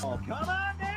Oh, come on down!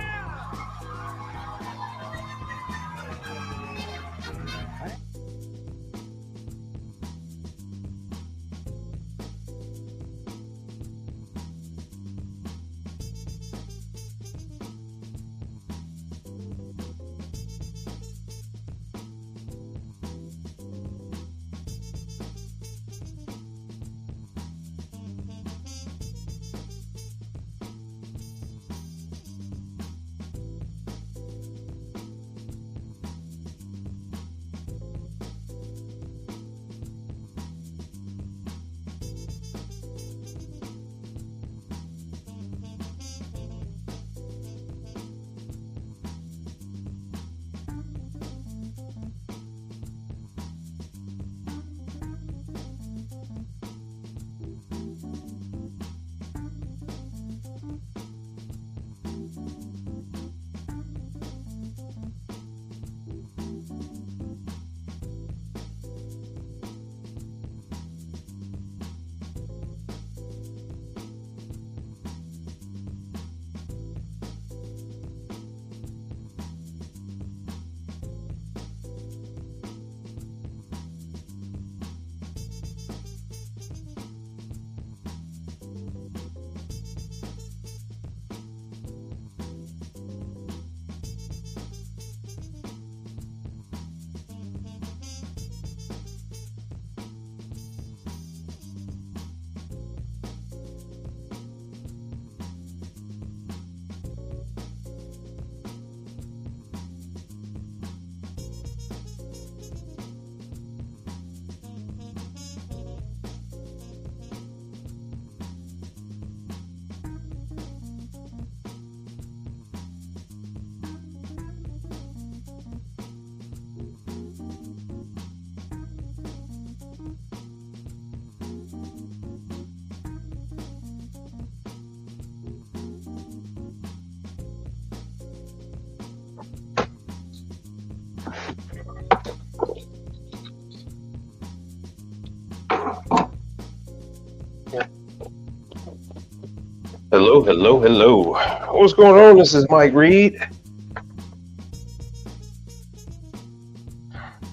Hello, hello, hello. What's going on? This is Mike Reed.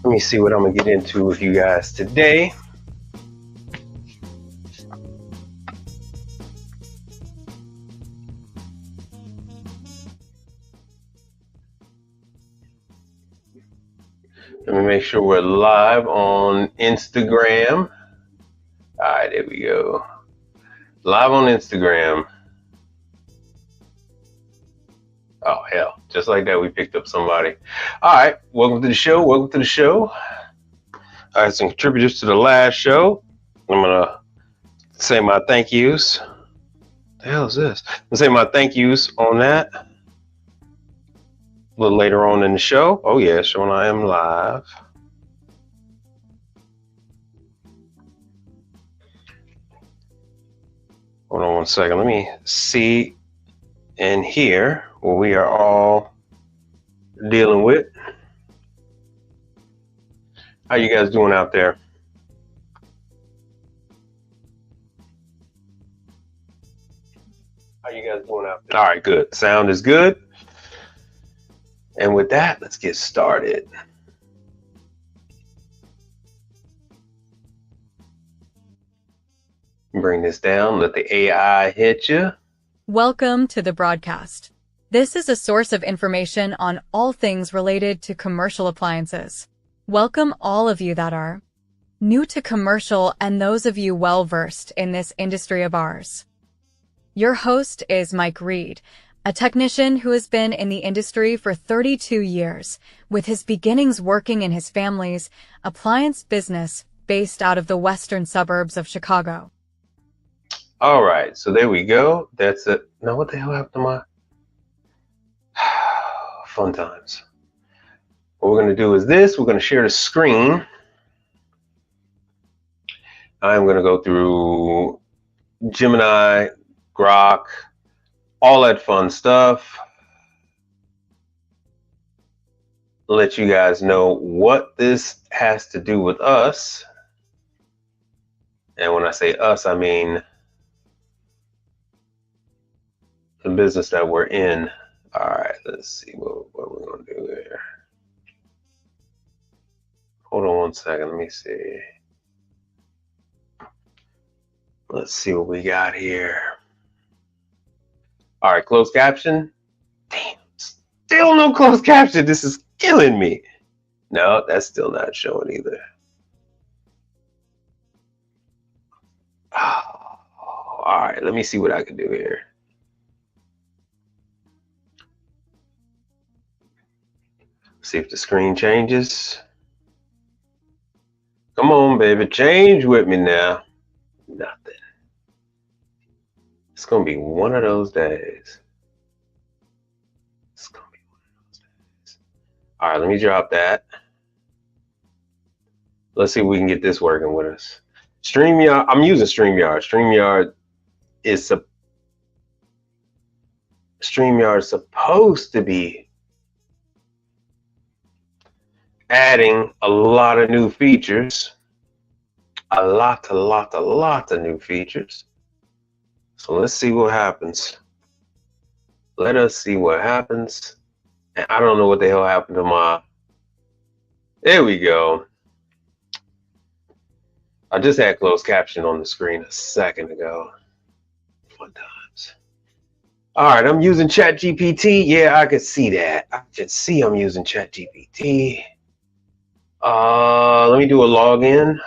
Let me see what I'm going to get into with you guys today. Let me make sure we're live on Instagram. All right, there we go. Live on Instagram. Oh, hell. Just like that, we picked up somebody. All right. Welcome to the show. Welcome to the show. I had some contributors to the last show. I'm going to say my thank yous. What the hell is this? I'm going to say my thank yous on that a little later on in the show. Oh, yeah. Showing I am live. Hold on one second. Let me see and hear what we are all dealing with. How you guys doing out there? How you guys doing out there? All right, good. Sound is good. And with that, let's get started. Bring this down. Let the AI hit you. Welcome to the broadcast. This is a source of information on all things related to commercial appliances. Welcome all of you that are new to commercial and those of you well-versed in this industry of ours. Your host is Mike Reed, a technician who has been in the industry for 32 years, with his beginnings working in his family's appliance business based out of the western suburbs of Chicago. All right, so there we go. That's it. Now, what the hell happened to my fun times? What we're going to do is this. We're going to share the screen. I'm going to go through Gemini, Grok, all that fun stuff. Let you guys know what this has to do with us. And when I say us, I mean the business that we're in. All right, let's see what we're gonna do here. Hold on one second. Let me see. Let's see what we got here. All right, closed caption. Damn, still no closed caption. This is killing me. No, that's still not showing either. Oh, all right, let me see what I can do here. See if the screen changes. Come on, baby, change with me now. Nothing. It's gonna be one of those days. It's gonna be one of those days. All right, let me drop that. Let's see if we can get this working with us. StreamYard, I'm using StreamYard. StreamYard is supposed to be adding a lot of new features. A lot of new features. So let's see what happens. Let us see what happens. And I don't know what the hell happened to my... There we go. I just had closed caption on the screen a second ago. Fun times. All right, I'm using ChatGPT. Yeah, I could see that. I can see I'm using ChatGPT. Let me do a login.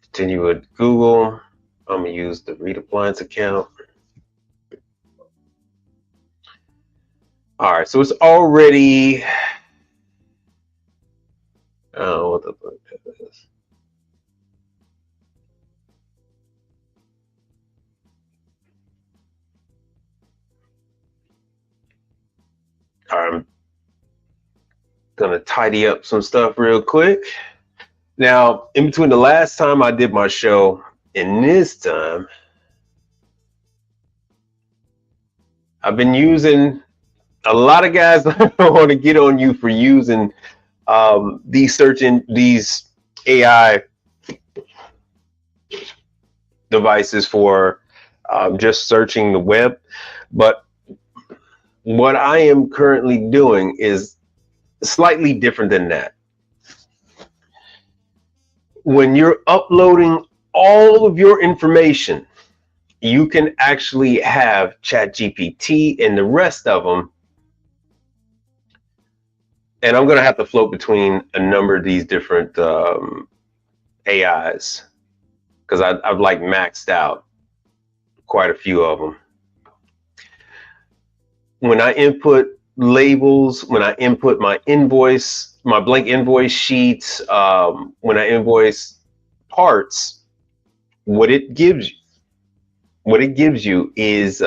Continue with Google. I'm gonna use the Read Appliance account. All right, so it's already... Oh, what the fuck that is. I'm gonna tidy up some stuff real quick. Now, in between the last time I did my show and this time, I've been using... A lot of guys want to get on you for using these AI devices for just searching the web. But what I am currently doing is slightly different than that. When you're uploading all of your information, you can actually have ChatGPT and the rest of them. And I'm going to have to float between a number of these different AIs because I've like maxed out quite a few of them. When I input labels, when I input my invoice, my blank invoice sheets, when I invoice parts, what it gives you is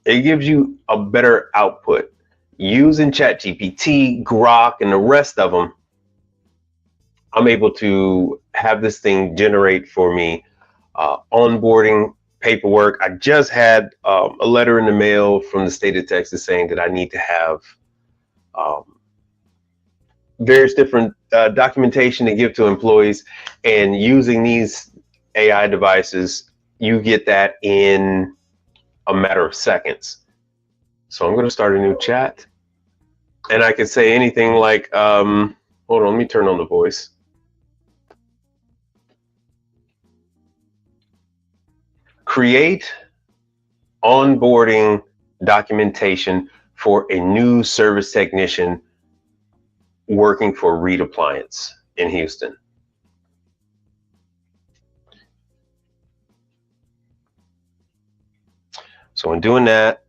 it gives you a better output. Using ChatGPT, Grok, and the rest of them, I'm able to have this thing generate for me onboarding paperwork. I just had a letter in the mail from the state of Texas saying that I need to have various different documentation to give to employees, and using these AI devices, you get that in a matter of seconds. So I'm going to start a new chat, and I can say anything like, hold on, let me turn on the voice. Create onboarding documentation for a new service technician working for Read Appliance in Houston. So in doing that,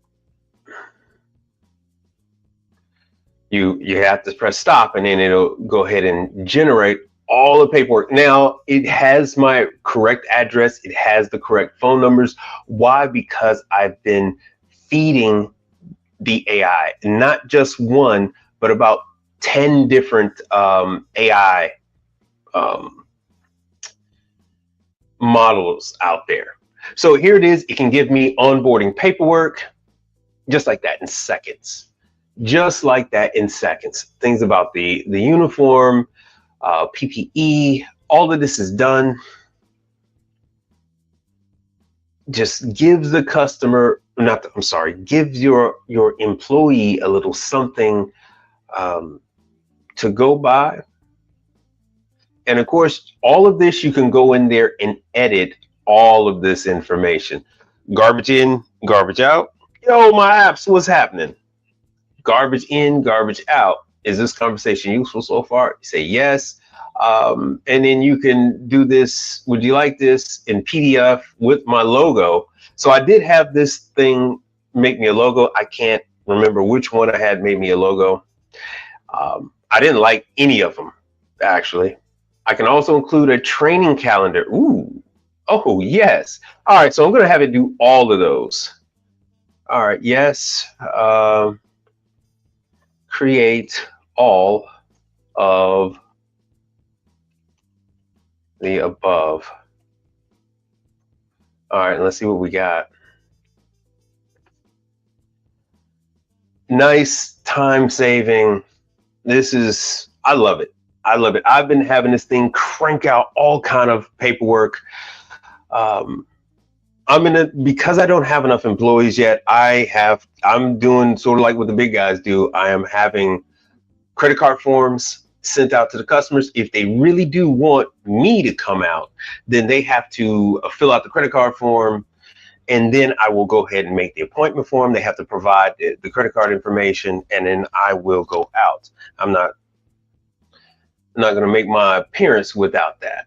you have to press stop, and then it'll go ahead and generate all the paperwork. Now it has my correct address. It has the correct phone numbers. Why? Because I've been feeding the AI, not just one, but about 10 different AI models out there. So here it is. It can give me onboarding paperwork just like that in seconds. Just like that in seconds. Things about the uniform, PPE. All of this is done. Just gives the customer, gives your employee a little something to go by. And of course, all of this, you can go in there and edit all of this information. Garbage in, garbage out. Yo, my apps, what's happening? Garbage in, garbage out. Is this conversation useful so far? You say yes. And then you can do this. Would you like this in PDF with my logo? So I did have this thing make me a logo. I can't remember which one I had made me a logo. I didn't like any of them, actually. I can also include a training calendar. Ooh, oh, yes. All right, so I'm going to have it do all of those. All right, yes. Create all of the above. All right, let's see what we got. Nice time saving. This is, I love it. I love it. I've been having this thing crank out all kind of paperwork. Because I don't have enough employees yet, I'm doing sort of like what the big guys do. I am having credit card forms sent out to the customers. If they really do want me to come out, then they have to fill out the credit card form, and then I will go ahead and make the appointment form. They have to provide the credit card information, and then I will go out. I'm not going to make my appearance without that.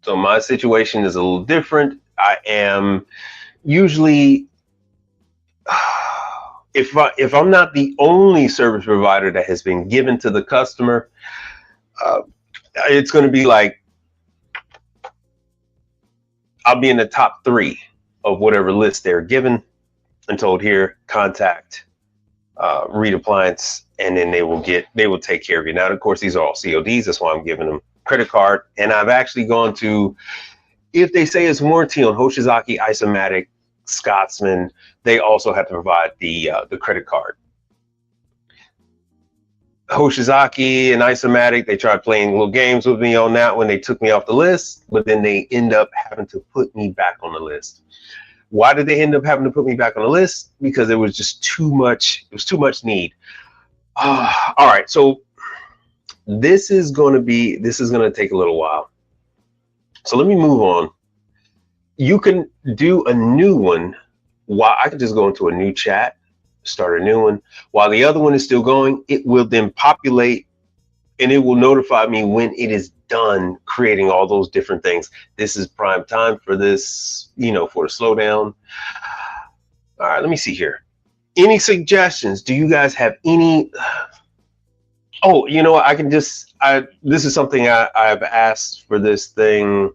So my situation is a little different. I am usually, if I'm not the only service provider that has been given to the customer, it's going to be like, I'll be in the top 3 of whatever list they're given and told, here, contact Reed Appliance, and then they will take care of you. Now, of course, these are all CODs. That's why I'm giving them credit card. And I've actually gone to, if they say it's warranty on Hoshizaki, Isomatic, Scotsman, they also have to provide the credit card. Hoshizaki and Isomatic, they tried playing little games with me on that when they took me off the list, but then they end up having to put me back on the list. Why did they end up having to put me back on the list? Because it was just too much. It was too much need. All right, so this is going to take a little while. So let me move on. You can do a new one. While I can just go into a new chat, start a new one. While the other one is still going, it will then populate and it will notify me when it is done creating all those different things. This is prime time for this, for the slowdown. All right, let me see here. Any suggestions? Do you guys have any? Oh, I can just, this is something I've asked for this thing,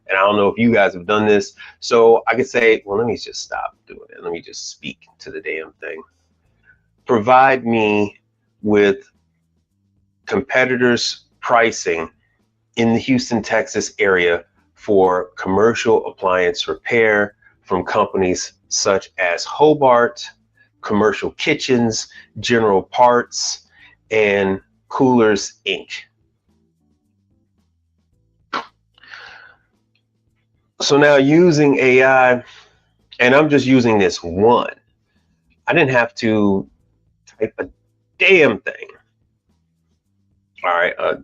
and I don't know if you guys have done this. So I could say, well, let me just stop doing it. Let me just speak to the damn thing. Provide me with competitors' pricing in the Houston, Texas area for commercial appliance repair from companies such as Hobart, Commercial Kitchens, General Parts, and Coolers Inc. So now using AI, and I'm just using this one, I didn't have to type a damn thing. All right, I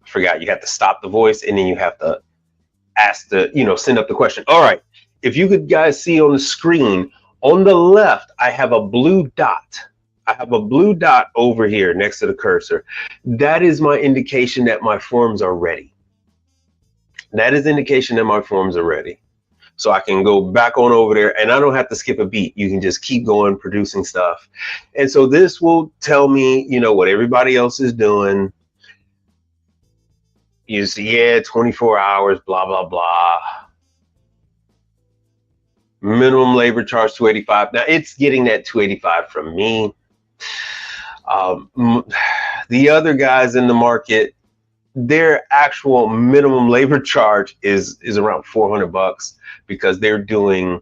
forgot you have to stop the voice and then you have to ask send up the question. All right, if you could guys see on the screen, on the left, I have a blue dot. I have a blue dot over here next to the cursor. That is my indication that my forms are ready. That is indication that my forms are ready. So I can go back on over there and I don't have to skip a beat. You can just keep going, producing stuff. And so this will tell me, what everybody else is doing. You see, yeah, 24 hours, blah, blah, blah. Minimum labor charge $285. Now it's getting that $285 from me. The other guys in the market, their actual minimum labor charge is around $400 because they're doing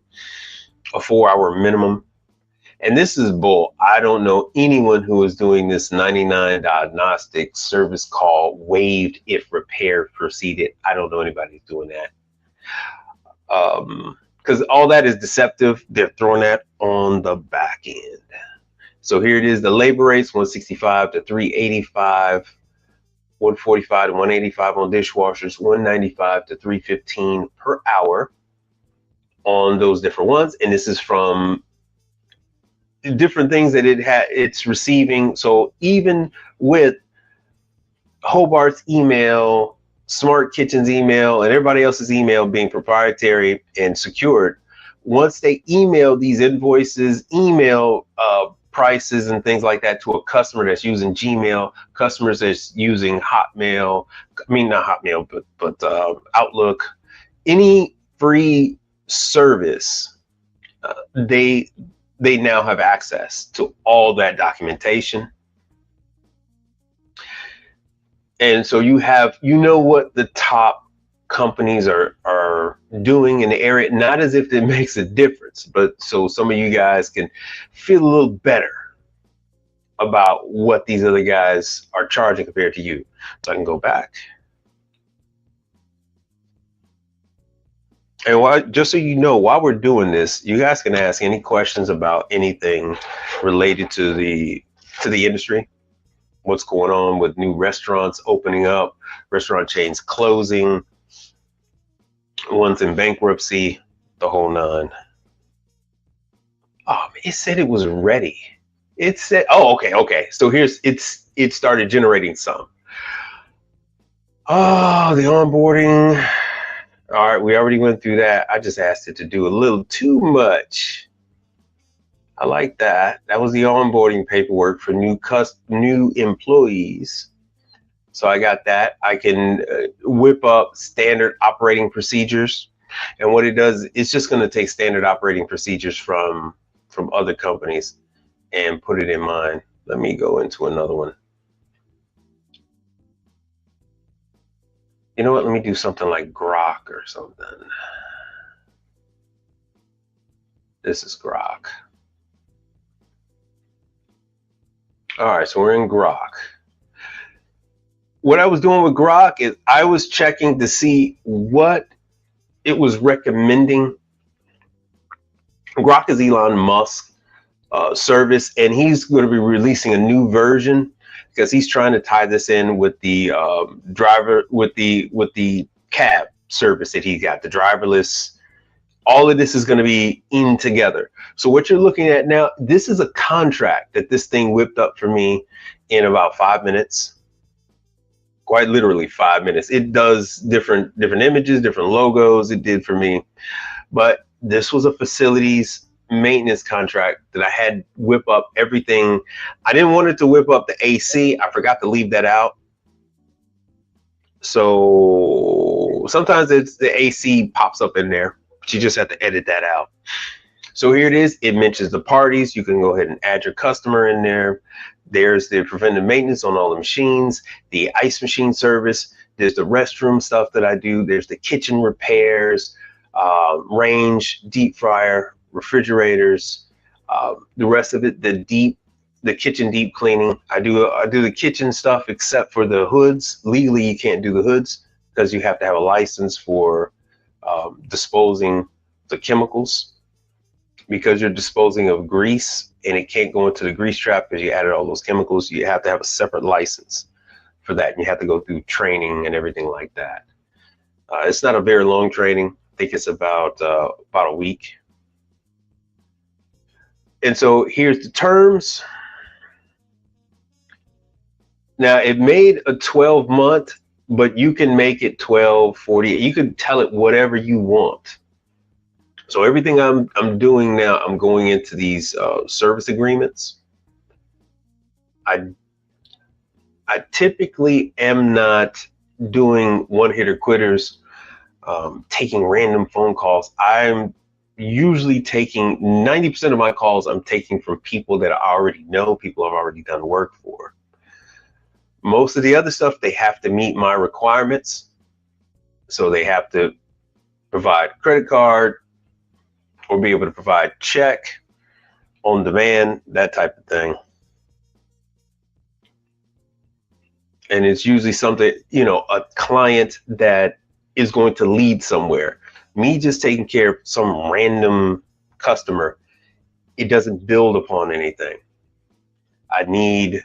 a 4-hour minimum. And this is bull. I don't know anyone who is doing this 99 diagnostic service call waived if repair proceeded. I don't know anybody who's doing that. Because all that is deceptive. They're throwing that on the back end. So here it is. The labor rates 165 to 385, 145 to 185 on dishwashers, 195 to 315 per hour on those different ones. And this is from different things that it's receiving. So even with Hobart's email, Smart Kitchen's email, and everybody else's email being proprietary and secured, once they email these invoices, email prices and things like that to a customer that's using Gmail, customers that's using Hotmail, not Hotmail, but Outlook, any free service, they now have access to all that documentation. And so you know what the top companies are doing in the area, not as if it makes a difference, but so some of you guys can feel a little better about what these other guys are charging compared to you. So I can go back. And just so you know, while we're doing this, you guys can ask any questions about anything related to the industry. What's going on with new restaurants opening up, restaurant chains closing, ones in bankruptcy, the whole nine. Oh, it said it was ready. It said, oh, okay. So it started generating some. Oh, the onboarding. All right, we already went through that. I just asked it to do a little too much. I like that. That was the onboarding paperwork for new employees. So I got that. I can whip up standard operating procedures. And what it does, it's just going to take standard operating procedures from other companies and put it in mine. Let me go into another one. You know what? Let me do something like Grok or something. This is Grok. All right, so we're in Grok. What I was doing with Grok is I was checking to see what it was recommending. Grok is Elon Musk's service, and he's going to be releasing a new version because he's trying to tie this in with the with the cab service that he got, the driverless. All of this is going to be in together. So what you're looking at now, this is a contract that this thing whipped up for me in about 5 minutes. Quite literally 5 minutes. It does different images, different logos. It did for me. But this was a facilities maintenance contract that I had whip up everything. I didn't want it to whip up the AC. I forgot to leave that out. So sometimes it's the AC pops up in there, but you just have to edit that out. So here it is. It mentions the parties. You can go ahead and add your customer in there. There's the preventive maintenance on all the machines, the ice machine service. There's the restroom stuff that I do. There's the kitchen repairs, range, deep fryer, refrigerators, the rest of it, the kitchen deep cleaning. I do the kitchen stuff except for the hoods. Legally, you can't do the hoods because you have to have a license for disposing the chemicals, because you're disposing of grease and it can't go into the grease trap because you added all those chemicals. You have to have a separate license for that, and you have to go through training and everything like that. It's not a very long training. I think it's about a week. And so here's the terms. Now it made a 12-month, but you can make it 12, 40. You can tell it whatever you want. So everything I'm doing now, I'm going into these service agreements. I typically am not doing one-hitter quitters, taking random phone calls. I'm usually taking 90% of my calls I'm taking from people that I already know, people I've already done work for. Most of the other stuff, they have to meet my requirements. So they have to provide credit card or be able to provide check on demand, that type of thing. And it's usually something, a client that is going to lead somewhere. Me just taking care of some random customer, it doesn't build upon anything. I need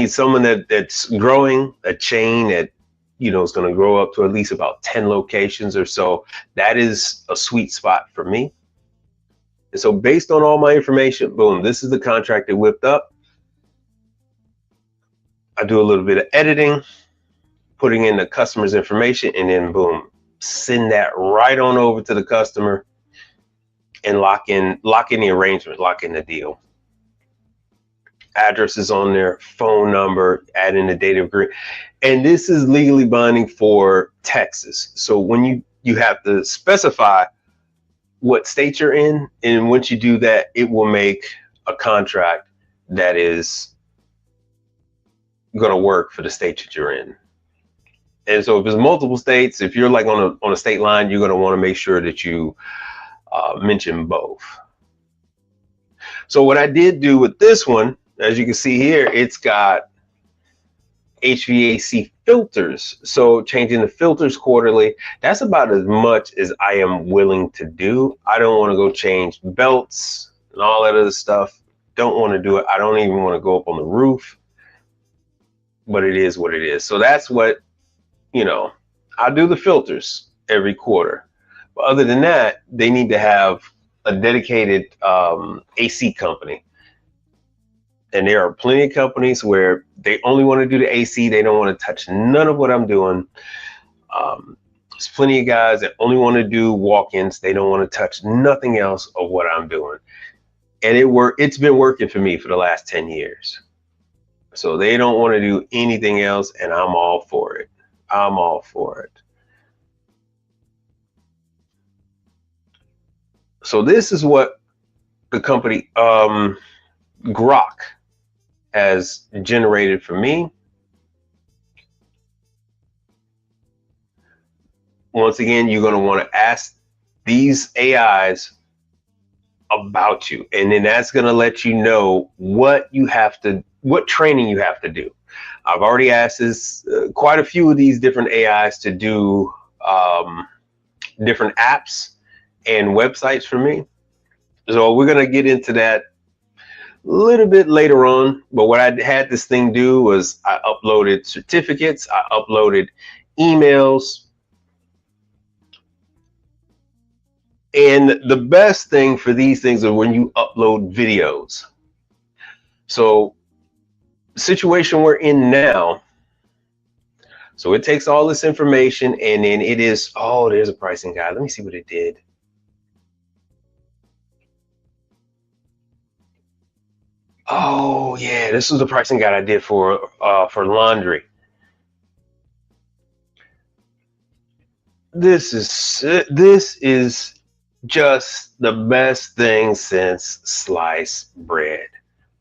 someone that's growing, a chain that, is going to grow up to at least about 10 locations or so. That is a sweet spot for me. And so based on all my information, boom, this is the contract that whipped up. I do a little bit of editing, putting in the customer's information, and then boom, send that right on over to the customer and lock in the arrangement, lock in the deal. Address is on there, phone number, add in the date of agreement. And this is legally binding for Texas. So when you have to specify what state you're in, and once you do that, it will make a contract that is going to work for the state that you're in. And so if it's multiple states, if you're like on a state line, you're going to want to make sure that you mention both. So what I did do with this one, as you can see here, it's got HVAC filters. So changing the filters quarterly, that's about as much as I am willing to do. I don't want to go change belts and all that other stuff. Don't want to do it. I don't even want to go up on the roof, but it is what it is. So that's what, I'll do the filters every quarter. But other than that, they need to have a dedicated AC company. And there are plenty of companies where they only want to do the AC. They don't want to touch none of what I'm doing. There's plenty of guys that only want to do walk-ins. They don't want to touch nothing else of what I'm doing. And it's been working for me for the last 10 years. So they don't want to do anything else, and I'm all for it. I'm all for it. So this is what the company Grok has generated for me. Once again, you're going to want to ask these AIs about you, and then that's going to let you know what training you have to do. I've already asked quite a few of these different AIs to do different apps and websites for me. So we're going to get into that a little bit later on. But what I had this thing do was I uploaded certificates, I uploaded emails. And the best thing for these things are when you upload videos. So the situation we're in now, so it takes all this information, and then it is, there's a pricing guide. Let me see what it did. Oh yeah, this was the pricing guide I did for laundry. This is just the best thing since sliced bread.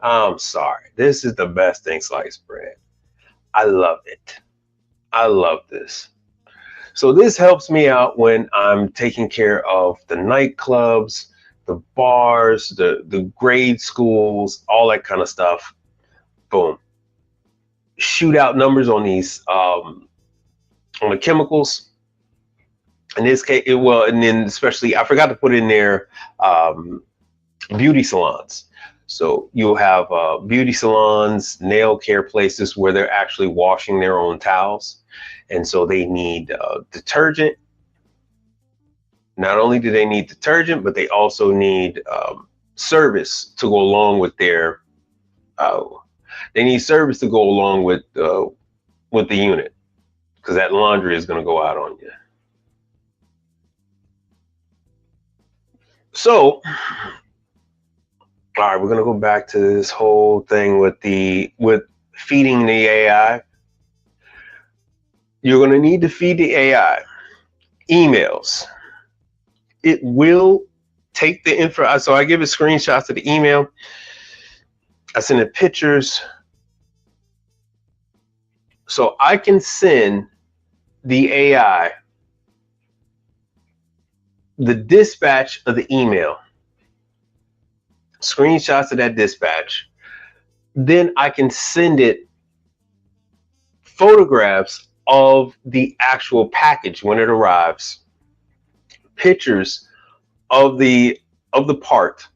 I'm sorry. This is the best thing, sliced bread. I love it. I love this. So this helps me out when I'm taking care of the nightclubs, the bars, the grade schools, all that kind of stuff. Boom. Shoot out numbers on these on the chemicals. In this case, and then especially I forgot to put in there beauty salons. So you'll have beauty salons, nail care places where they're actually washing their own towels, and so they need detergent. Not only do they need detergent, but they also need service to go along with their. They need service to go along with the unit, because that laundry is going to go out on you. So, all right, we're going to go back to this whole thing with feeding the AI. You're going to need to feed the AI emails. It will take the info. So I give it screenshots of the email. I send it pictures. So I can send the AI the dispatch of the email. screenshots of that dispatch. Then I can send it photographs of the actual package when it arrives, pictures of the part,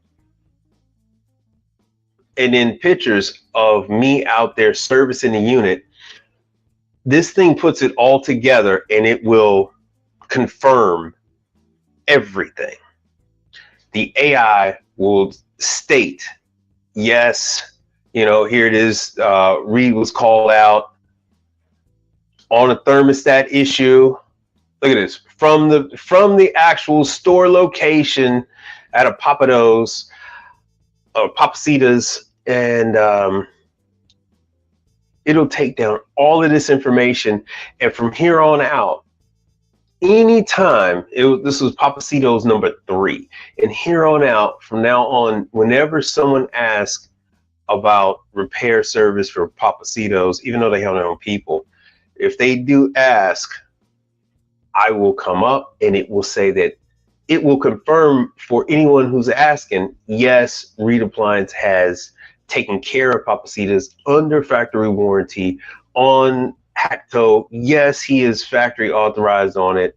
and then pictures of me out there servicing the unit. This thing puts it all together and it will confirm everything. The AI will state, yes, here it is. Reed was called out on a thermostat issue. Look at this, from the actual store location at a Papados or Papacitas, and it'll take down all of this information. And from here on out, anytime, this was Papacitos number 3, and here on out, from now on, whenever someone asks about repair service for Papacitos, even though they have their own people, if they do ask, I will come up and it will say that it will confirm for anyone who's asking, yes, Reed Appliance has taken care of Papacitas under factory warranty on Hatco. Yes, he is factory authorized on it.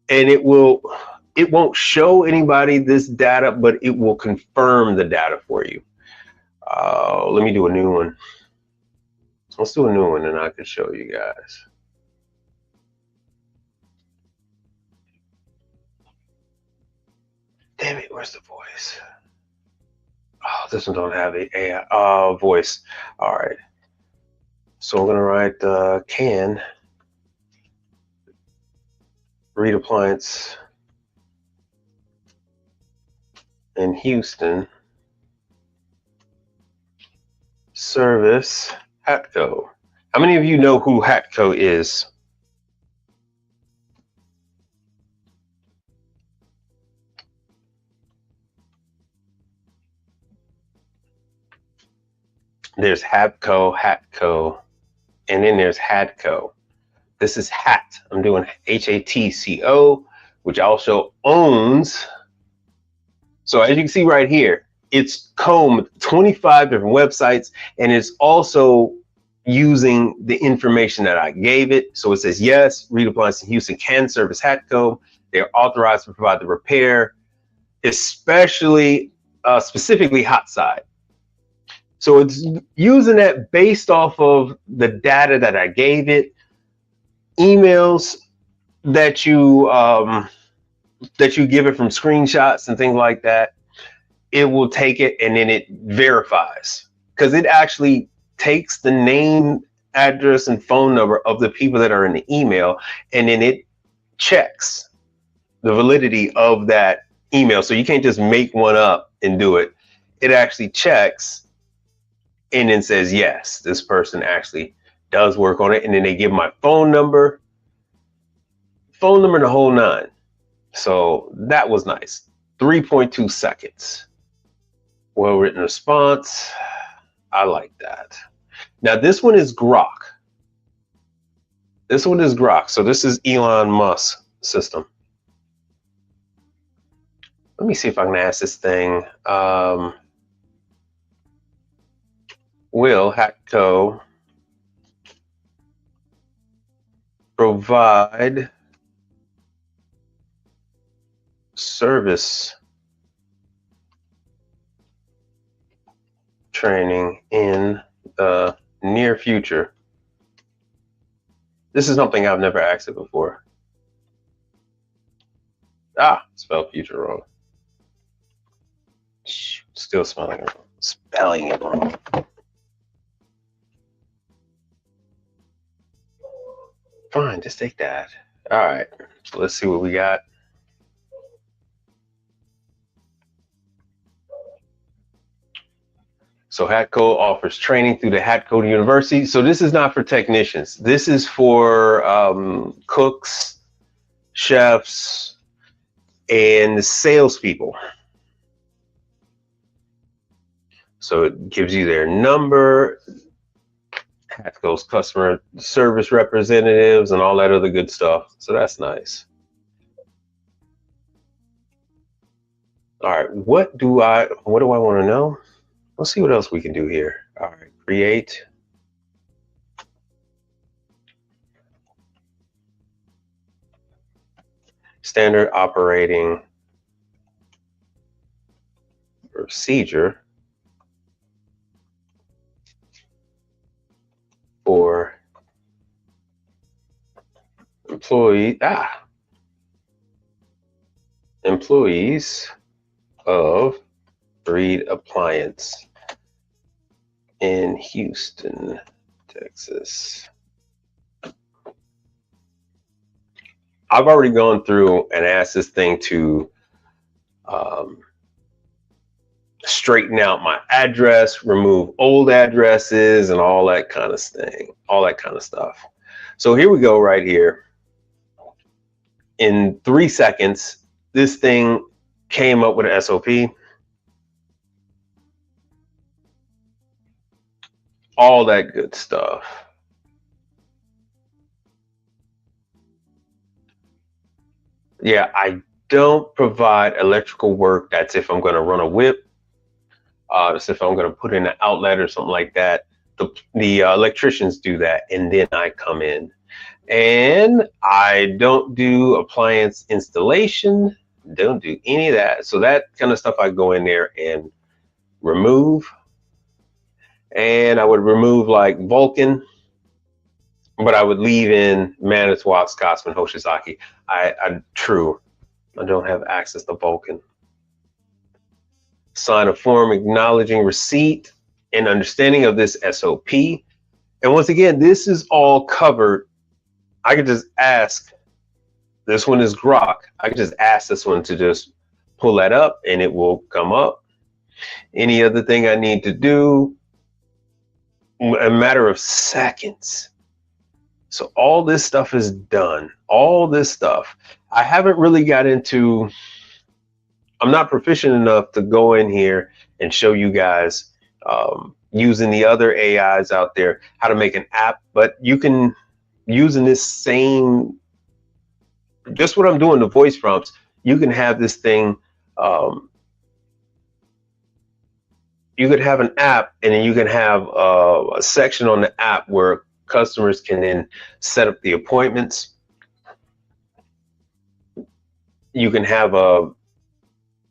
And it won't show anybody this data, but it will confirm the data for you. Let me do a new one. Let's do a new one and I can show you guys. Damn it, where's the voice? Oh, this one don't have the AI voice. All right. So I'm gonna write can Reed Appliance in Houston service Hatco. How many of you know who Hatco is? There's Hatco, and then there's Hatco. This is Hat. I'm doing HATCO, which also owns. So as you can see right here, it's combed 25 different websites, and it's also using the information that I gave it. So it says, yes, Reed Appliance in Houston can service Hatco. They're authorized to provide the repair, especially specifically hot side. So it's using that based off of the data that I gave it, emails that you give it from screenshots and things like that. It will take it and then it verifies, because it actually takes the name, address, and phone number of the people that are in the email, and then it checks the validity of that email. So you can't just make one up and do it. It actually checks and then says, yes, this person actually does work on it. And then they give my phone number and the whole 9. So that was nice. 3.2 seconds. Well-written response. I like that. Now this one is Grok. So this is Elon Musk's system. Let me see if I can ask this thing. Will Hatco provide service training in the near future? This is something I've never asked it before. Spelled future wrong. Still spelling it wrong. Fine, just take that. All right, so let's see what we got. So Hatco offers training through the Hatco University. So this is not for technicians. This is for cooks, chefs, and salespeople. So it gives you their number, Hatco's customer service representatives, and all that other good stuff. So that's nice. All right, what do I want to know? Let's see what else we can do here. All right, create standard operating procedure for employees of Reed Appliance in Houston, Texas. I've already gone through and asked this thing to um, straighten out my address, remove old addresses, and all that kind of thing, all that kind of stuff. So here we go right here. In 3 seconds, this thing came up with an SOP. All that good stuff. Yeah, I don't provide electrical work. That's if I'm going to run a whip. That's if I'm going to put in an outlet or something like that. The electricians do that, and then I come in. And I don't do appliance installation. Don't do any of that. So that kind of stuff I go in there and remove. And I would remove like Vulcan, but I would leave in Manitowoc, Scotsman, Hoshizaki. I don't have access to Vulcan. Sign a form acknowledging receipt and understanding of this SOP. And once again, this is all covered. I could just ask, this one is Grok. I could just ask this one to just pull that up and it will come up. Any other thing I need to do, a matter of seconds. So all this stuff is done. All this stuff. I haven't really got into, I'm not proficient enough to go in here and show you guys using the other AIs out there how to make an app, but you can, using this same, just what I'm doing, the voice prompts, you can have this thing, you could have an app and then you can have a section on the app where customers can then set up the appointments. You can have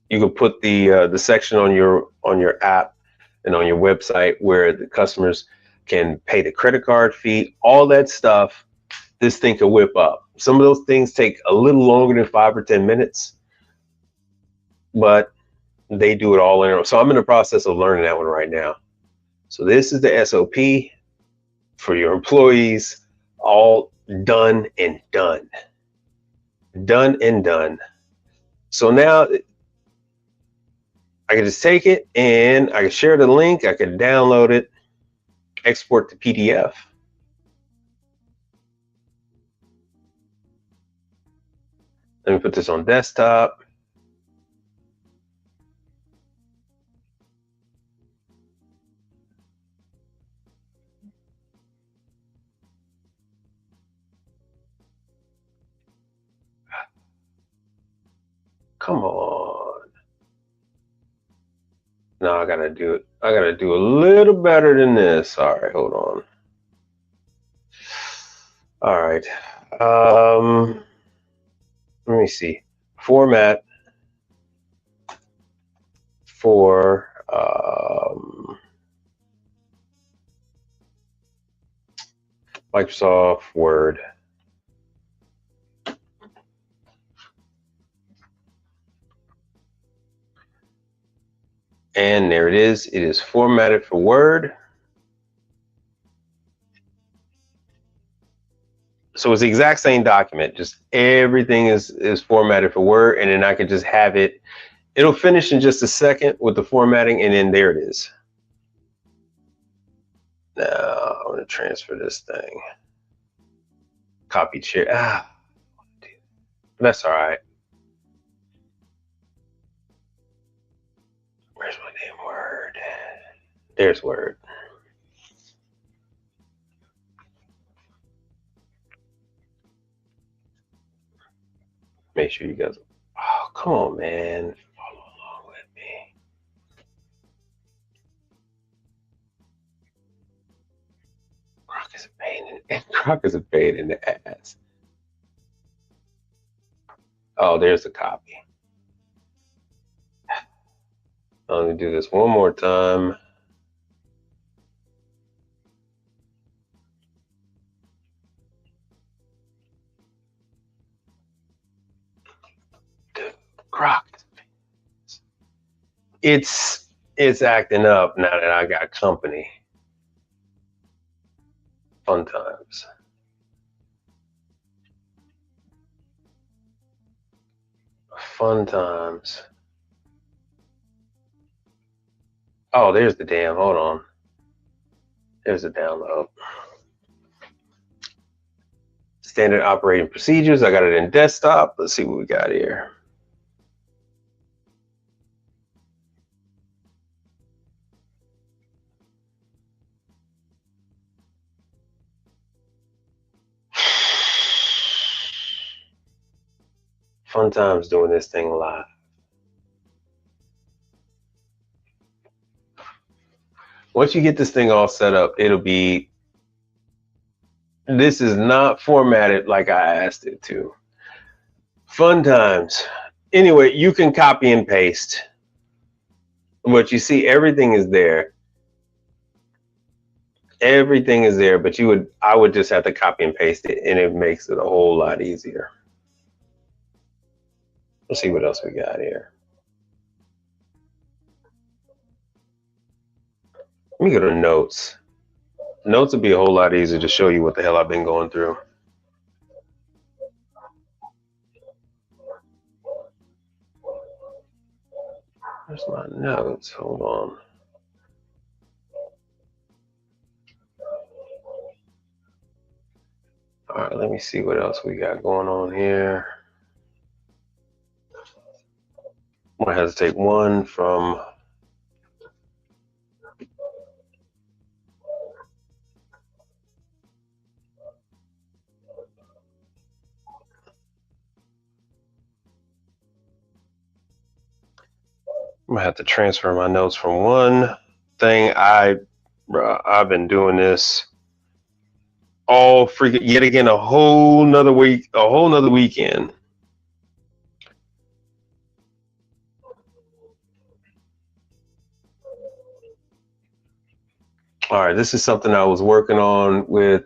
you can put the section on your app and on your website where the customers can pay the credit card fee, all that stuff. This thing can whip up. Some of those things take a little longer than 5 or 10 minutes, but they do it all in. So I'm in the process of learning that one right now. So this is the SOP for your employees, all done and done. Done and done. So now I can just take it and I can share the link. I can download it, export the PDF. Let me put this on desktop. Come on. No, I gotta do it. I gotta do a little better than this. All right, hold on. All right. Let me see. Format for Microsoft Word. And there it is. It is formatted for Word. So it's the exact same document, just everything is formatted for Word, and then I can just have it. It'll finish in just a second with the formatting, and then there it is. Now I'm going to transfer this thing. Copy share. That's all right. Where's my damn Word? There's Word. Make sure you guys, oh, come on, man. Follow along And Croc is a pain in the ass. Oh, there's the copy. I'm gonna do this one more time. Dude, Croc. It's acting up now that I got company. Fun times. Fun times. Oh, there's the damn. Hold on. There's the download. Standard operating procedures. I got it in desktop. Let's see what we got here. Fun times doing this thing live. Once you get this thing all set up, it'll be, this is not formatted like I asked it to. Fun times. Anyway, you can copy and paste. But you see, everything is there. Everything is there, but I would just have to copy and paste it, and it makes it a whole lot easier. Let's see what else we got here. Let me go to notes. Notes would be a whole lot easier to show you what the hell I've been going through. Where's my notes? Hold on. All right, let me see what else we got going on here. I'm gonna have to take one from I'm gonna have to transfer my notes from one thing. I've been doing this all freaking yet again, a whole nother week, a whole nother weekend. All right, this is something I was working on with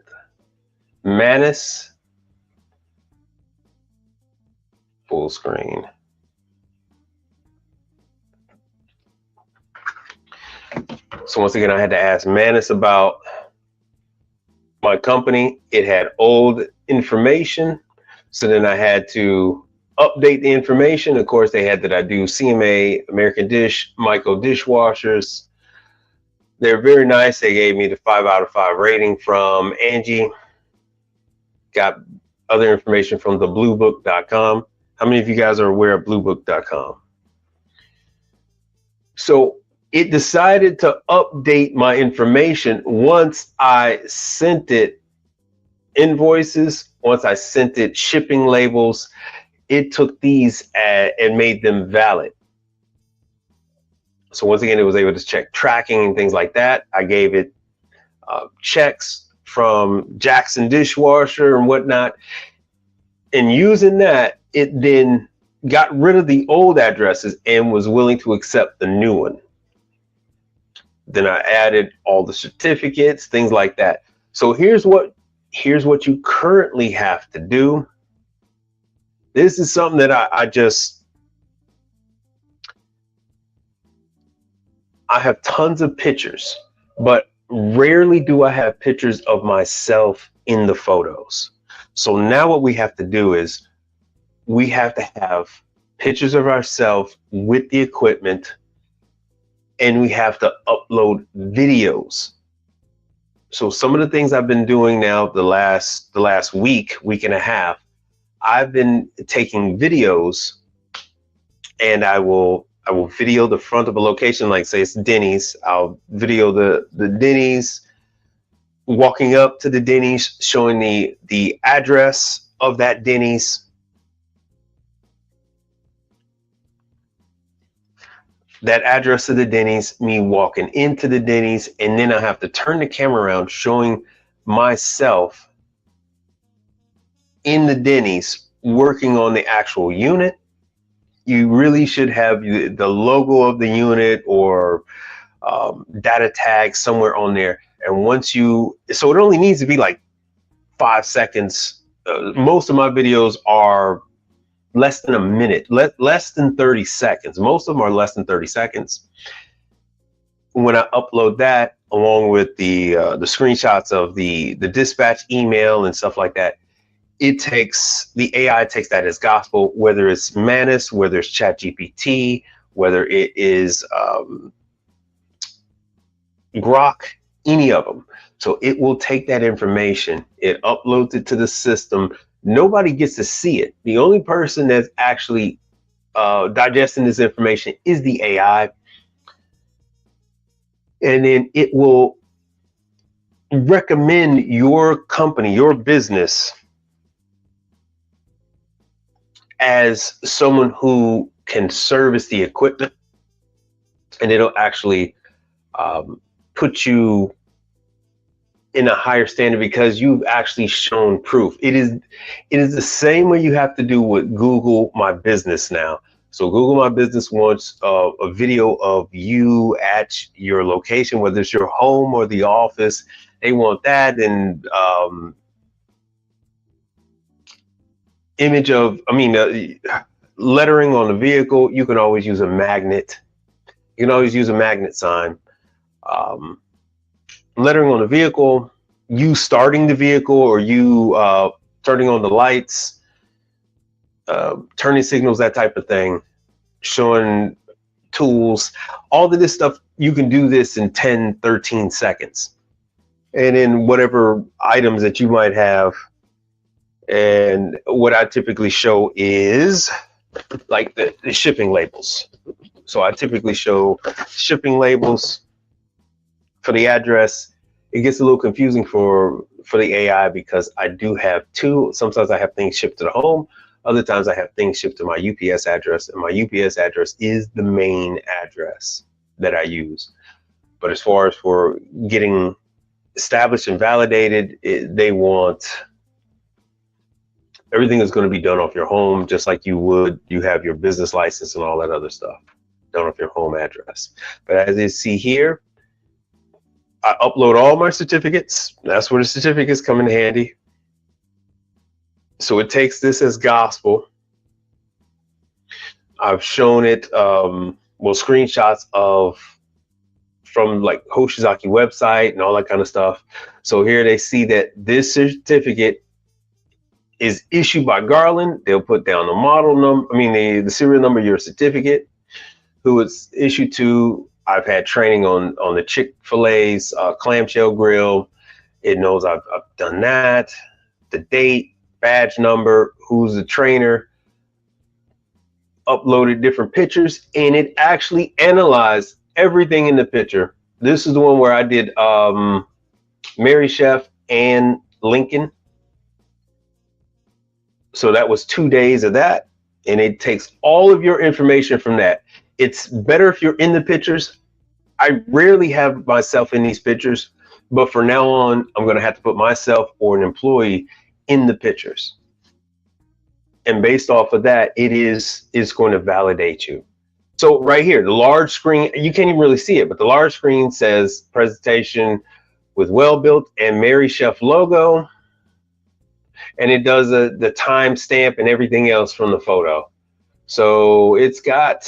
Manus. Full screen. So once again, I had to ask Manus about my company. It had old information, so then I had to update the information. Of course, they had that I do CMA, American Dish, Michael dishwashers. They're very nice. They gave me the 5 out of 5 rating from Angie. Got other information from the bluebook.com. How many of you guys are aware of bluebook.com? So it decided to update my information once I sent it invoices, once I sent it shipping labels. It took these and made them valid. So once again, it was able to check tracking and things like that. I gave it checks from Jackson dishwasher and whatnot. And using that, it then got rid of the old addresses and was willing to accept the new one. Then I added all the certificates, things like that. So here's what you currently have to do. This is something that I have tons of pictures, but rarely do I have pictures of myself in the photos. So now what we have to do is we have to have pictures of ourselves with the equipment, and we have to upload videos. So some of the things I've been doing now the last week and a half, I've been taking videos, and I will video the front of a location, like say it's Denny's. I'll video the Denny's, walking up to the Denny's, showing the address of that Denny's. That address of the Denny's, me walking into the Denny's, and then I have to turn the camera around showing myself in the Denny's working on the actual unit, you really should have the logo of the unit or data tag somewhere on there. And once so it only needs to be like 5 seconds. Most of my videos are less than a minute, less than 30 seconds. Most of them are less than 30 seconds. When I upload that along with the screenshots of the dispatch email and stuff like that, the AI takes that as gospel, whether it's Manus, whether it's ChatGPT, whether it is Grok, any of them. So it will take that information, it uploads it to the system. Nobody gets to see it. The only person that's actually digesting this information is the AI. And then it will recommend your company, your business, as someone who can service the equipment, and it'll actually put you in a higher standard because you've actually shown proof. It is the same way you have to do with Google My Business now. So Google My Business wants a video of you at your location, whether it's your home or the office. They want that, and image of, lettering on the vehicle. You can always use a magnet. You can always use a magnet sign. Lettering on the vehicle, you starting the vehicle, or you turning on the lights, turning signals, that type of thing, showing tools, all of this stuff. You can do this in 10, 13 seconds. And then whatever items that you might have. And what I typically show is like the shipping labels. So I typically show shipping labels for the address. It gets a little confusing for the AI because I do have two. Sometimes I have things shipped to the home. Other times I have things shipped to my UPS address, and my UPS address is the main address that I use. But as far as for getting established and validated, they want everything is going to be done off your home, just like you have your business license and all that other stuff done off your home address. But as you see here, I upload all my certificates. That's where the certificates come in handy. So it takes this as gospel. I've shown it, screenshots from like Hoshizaki website and all that kind of stuff. So here they see that this certificate is issued by Garland. They'll put down the model number, the serial number of your certificate, who it's issued to. I've had training on the Chick-fil-A's clamshell grill. It knows I've done that. The date, badge number, who's the trainer, uploaded different pictures, and it actually analyzed everything in the picture. This is the one where I did Mary Chef and Lincoln. So that was 2 days of that, and it takes all of your information from that. It's better if you're in the pictures. I rarely have myself in these pictures, but from now on, I'm going to have to put myself or an employee in the pictures. And based off of that, it's going to validate you. So right here, the large screen, you can't even really see it, but the large screen says presentation with well-built and Mary Chef logo. And it does the time stamp and everything else from the photo. So it's got,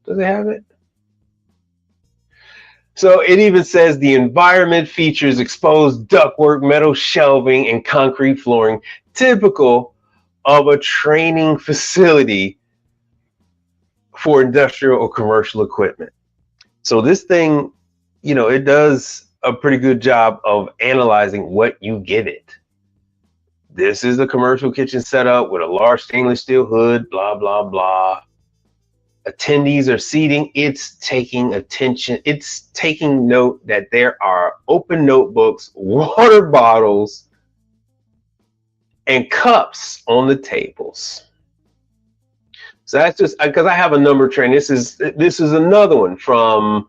does it have it? So it even says the environment features exposed ductwork, metal shelving, and concrete flooring, typical of a training facility for industrial or commercial equipment. So this thing, it does a pretty good job of analyzing what you give it. This is a commercial kitchen setup with a large stainless steel hood, blah, blah, blah. Attendees are seating. It's taking attention. It's taking note that there are open notebooks, water bottles, and cups on the tables. So that's just because I have a number of training. This is another one from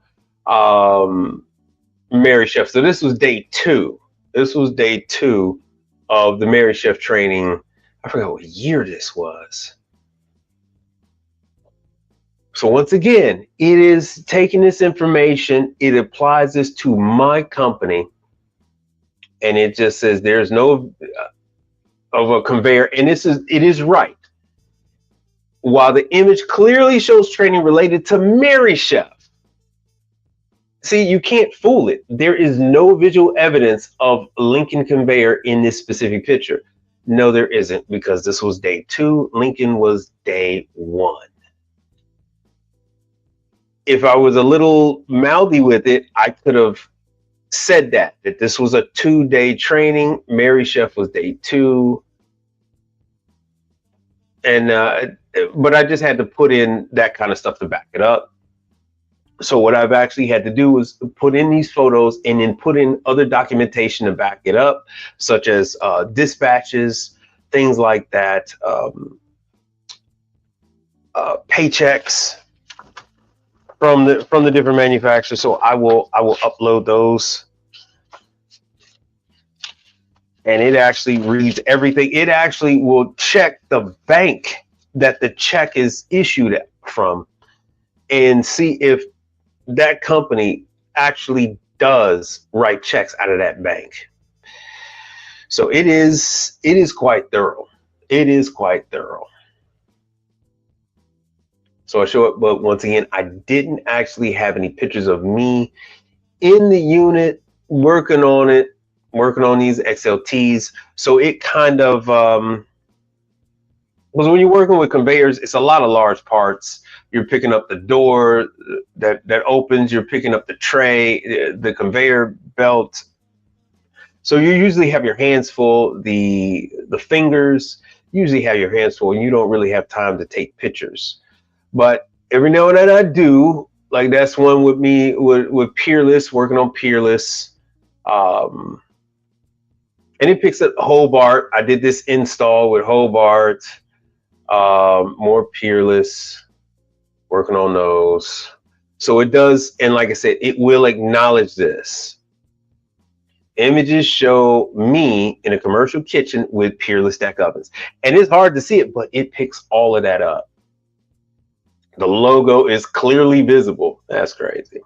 Mary Chef. So this was day 2. This was day 2 of the Mary Chef training I forgot what year this was. So once again, it is taking this information, it applies this to my company, and it just says there's no of a conveyor, and it is right. While the image clearly shows training related to Mary Chef. See, you can't fool it. There is no visual evidence of Lincoln conveyor in this specific picture. No, there isn't, because this was day 2. Lincoln was day 1. If I was a little mouthy with it, I could have said that this was a 2-day training. Mary Chef was day 2. And but I just had to put in that kind of stuff to back it up. So what I've actually had to do is put in these photos and then put in other documentation to back it up, such as dispatches, things like that, paychecks from the different manufacturers. So I will upload those, and it actually reads everything. It actually will check the bank that the check is issued from and see if that company actually does write checks out of that bank. So it is quite thorough. It is quite thorough. So I show it, but once again, I didn't actually have any pictures of me in the unit working on it, working on these XLTs. So it kind of because when you're working with conveyors, it's a lot of large parts. You're picking up the door that opens, you're picking up the tray, the conveyor belt. So you usually have your hands full, the fingers, usually have your hands full, and you don't really have time to take pictures. But every now and then I do. Like that's one with me with Peerless, working on Peerless. And it picks up Hobart. I did this install with Hobart. More Peerless, working on those. So it does, and like I said, it will acknowledge this. Images show me in a commercial kitchen with Peerless stack ovens. And it's hard to see it, but it picks all of that up. The logo is clearly visible. That's crazy.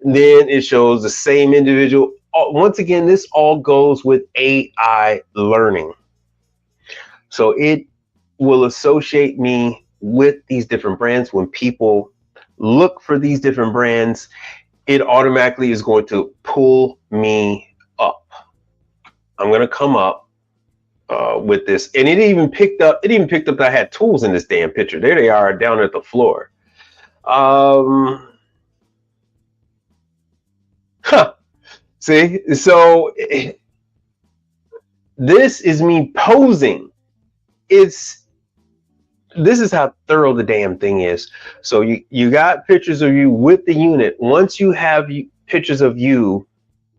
Then it shows the same individual. Once again, this all goes with AI learning. So it will associate me with these different brands. When people look for these different brands, it automatically is going to pull me up. I'm going to come up with this, and it even picked up that I had tools in this damn picture. There they are down at the floor. See, so this is me posing. This is how thorough the damn thing is. So you got pictures of you with the unit. Once you have pictures of you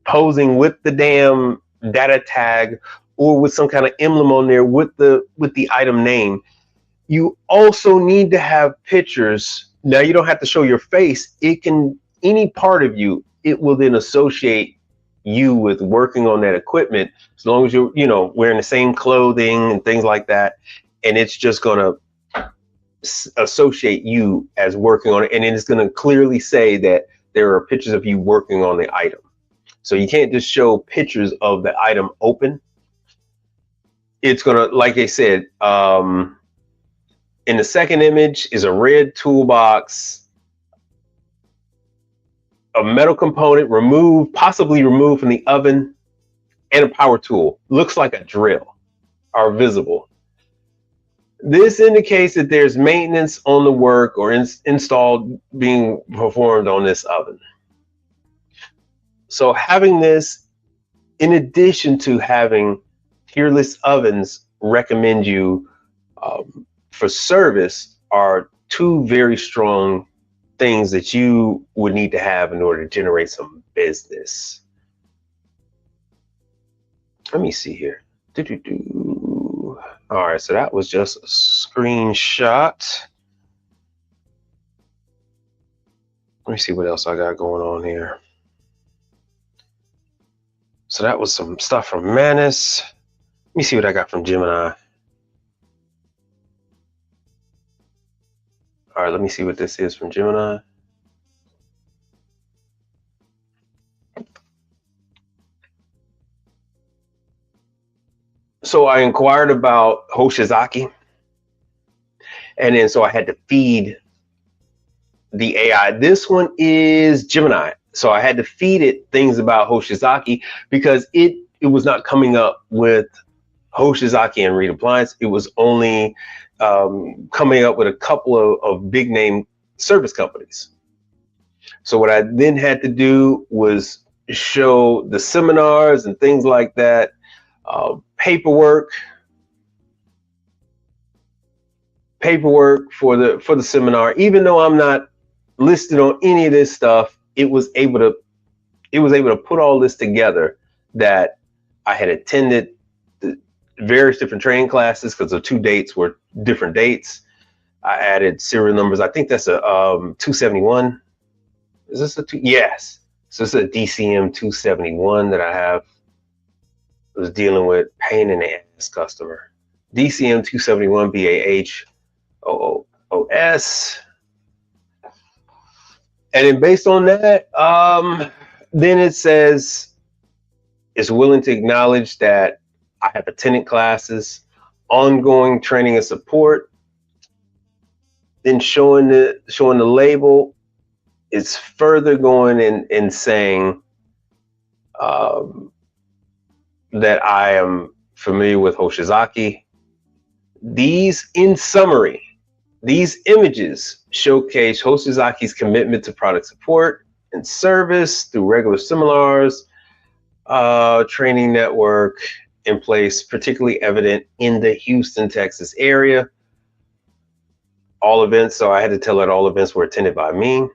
posing with the damn data tag or with some kind of emblem on there with the item name, you also need to have pictures. Now you don't have to show your face. It can, any part of you, it will then associate you with working on that equipment, as long as you're, wearing the same clothing and things like that. And it's just going to associate you as working on it, and then it's going to clearly say that there are pictures of you working on the item. So you can't just show pictures of the item open. It's going to, like I said, in the second image is a red toolbox, a metal component possibly removed from the oven, and a power tool. Looks like a drill are visible. This indicates that there's maintenance on the work or installed being performed on this oven. So having this, in addition to having Peerless ovens recommend you for service, are two very strong things that you would need to have in order to generate some business. Let me see here. All right, so that was just a screenshot. Let me see what else I got going on here. So that was some stuff from Manus. Let me see what I got from Gemini. All right, let me see what this is from Gemini. So I inquired about Hoshizaki, and then so I had to feed the AI. This one is Gemini. So I had to feed it things about Hoshizaki because it was not coming up with Hoshizaki and Reed Appliance. It was only coming up with a couple of big name service companies. So what I then had to do was show the seminars and things like that, paperwork for the seminar. Even though I'm not listed on any of this stuff, it was able to put all this together, that I had attended the various different training classes because the 2 dates were different dates. I added serial numbers. I think that's a 271. Is this a two? Yes. So it's a DCM 271 that I have. I was dealing with pain in the ass customer. DCM 271 BAH OOS. And then based on that, then it says it's willing to acknowledge that I have attended classes, ongoing training and support. Then showing the label, it's further going and saying that I am familiar with Hoshizaki. These, in summary, these images showcase Hoshizaki's commitment to product support and service through regular seminars, training network in place, particularly evident in the Houston, Texas area. All events, so I had to tell that all events were attended by me.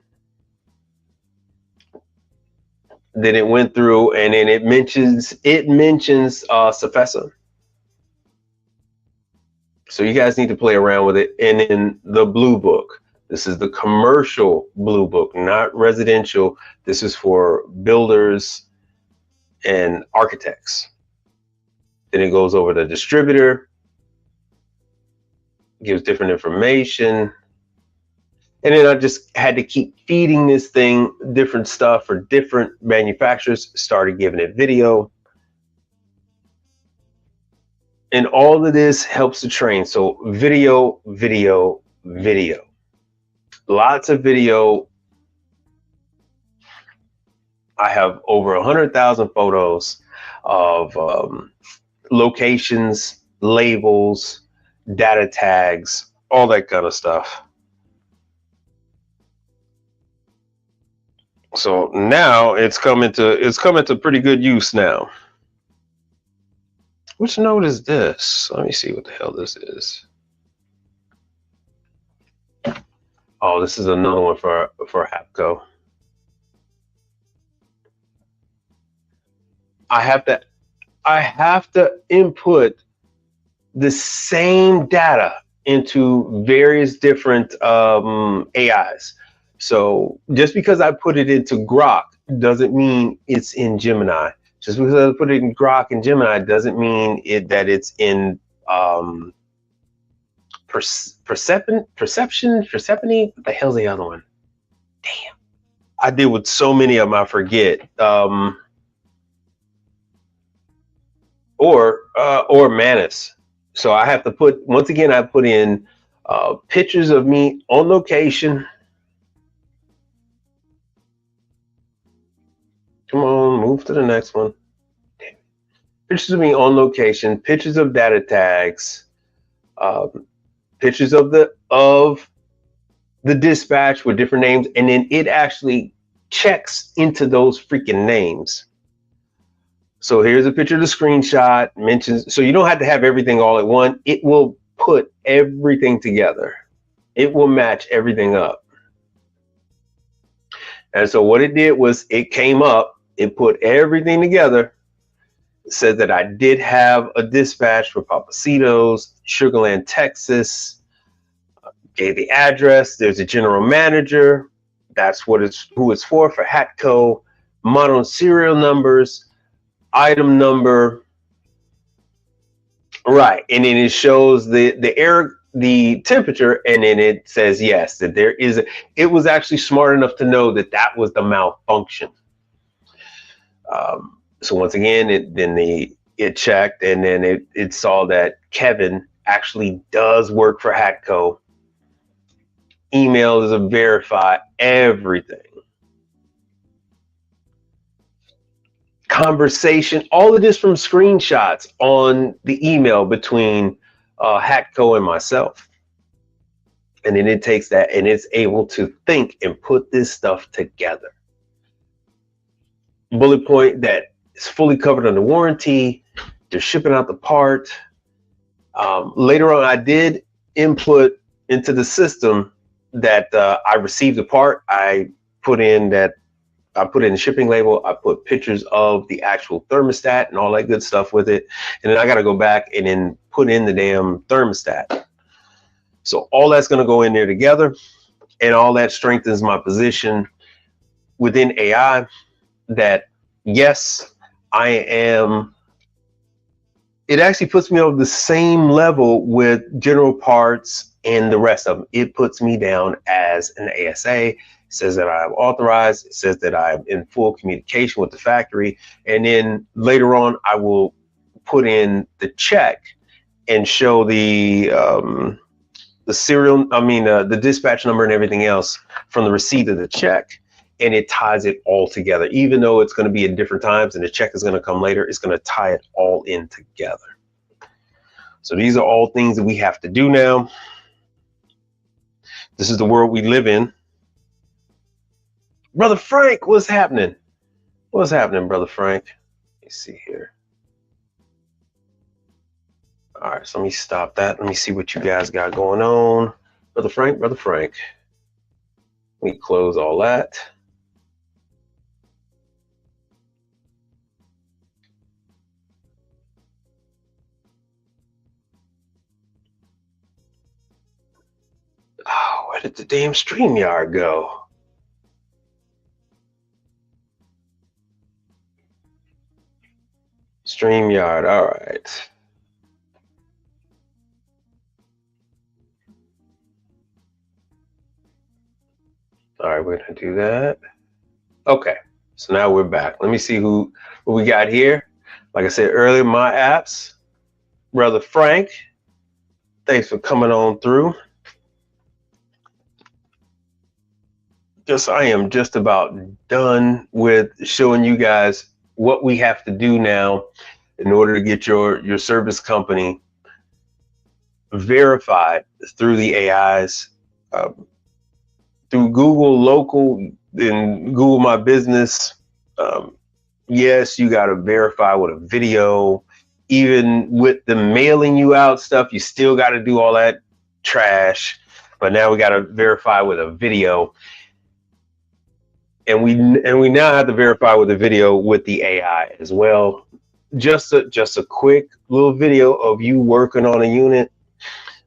Then it went through and then it mentions Safesa. So you guys need to play around with it. And in the blue book, this is the commercial blue book, not residential. This is for builders and architects. Then it goes over the distributor, gives different information. And then I just had to keep feeding this thing different stuff for different manufacturers, started giving it video. And all of this helps to train. So video. Lots of video. I have over 100,000 photos of locations, labels, data tags, all that kind of stuff. So now it's coming to pretty good use now. Which note is this? Let me see what the hell this is. Oh, this is another one for Hapco. I have to input the same data into various different AIs. So just because I put it into Grok doesn't mean it's in Gemini. Just because I put it in Grok and Gemini doesn't mean that it's in Perception. What the hell's the other one? Damn, I deal with so many of them I forget. Or Manus. So I have to put, once again, I put in pictures of me on location. Come on, move to the next one. Damn. Pictures of me on location, pictures of data tags, pictures of the dispatch with different names, and then it actually checks into those freaking names. So here's a picture of the screenshot, mentions, so you don't have to have everything all at once. It will put everything together. It will match everything up. And so what it did was it came up, it put everything together. It said that I did have a dispatch for Papacitos, Sugarland, Texas. Gave the address. There's a general manager. That's who it's for Hatco. Model serial numbers, item number, Right. And then it shows the air, the temperature, and then it says yes, that there is it was actually smart enough to know that that was the malfunction. So once again, it checked, and then it saw that Kevin actually does work for Hatco. Email is a verify everything. Conversation, all of this from screenshots on the email between Hatco and myself. And then it takes that and it's able to think and put this stuff together. Bullet point that is fully covered under warranty. They're shipping out the part. Later on, I did input into the system that I received the part. I put in the shipping label. I put pictures of the actual thermostat and all that good stuff with it. And then I got to go back and then put in the damn thermostat. So all that's going to go in there together, and all that strengthens my position within AI that, yes, I am. It actually puts me on the same level with General Parts and the rest of them. It puts me down as an ASA. It says that I am authorized. It says that I'm in full communication with the factory. And then later on, I will put in the check and show the serial, the dispatch number and everything else from the receipt of the check. And it ties it all together. Even though it's going to be at different times and the check is going to come later, it's going to tie it all in together. So these are all things that we have to do now. This is the world we live in. Brother Frank, what's happening? What's happening, Brother Frank? Let me see here. All right, so let me stop that. Let me see what you guys got going on. Brother Frank. Let me close all that. Oh, where did the damn StreamYard go? StreamYard, all right. All right, we're gonna do that. Okay, so now we're back. Let me see what we got here. Like I said earlier, my apps, Brother Frank, thanks for coming on through. I am just about done with showing you guys what we have to do now in order to get your service company verified through the AIs, through Google Local and Google My Business. Yes, you got to verify with a video. Even with the mailing you out stuff, you still got to do all that trash. But now we got to verify with a video. And we now have to verify with the video with the AI as well. Just a quick little video of you working on a unit.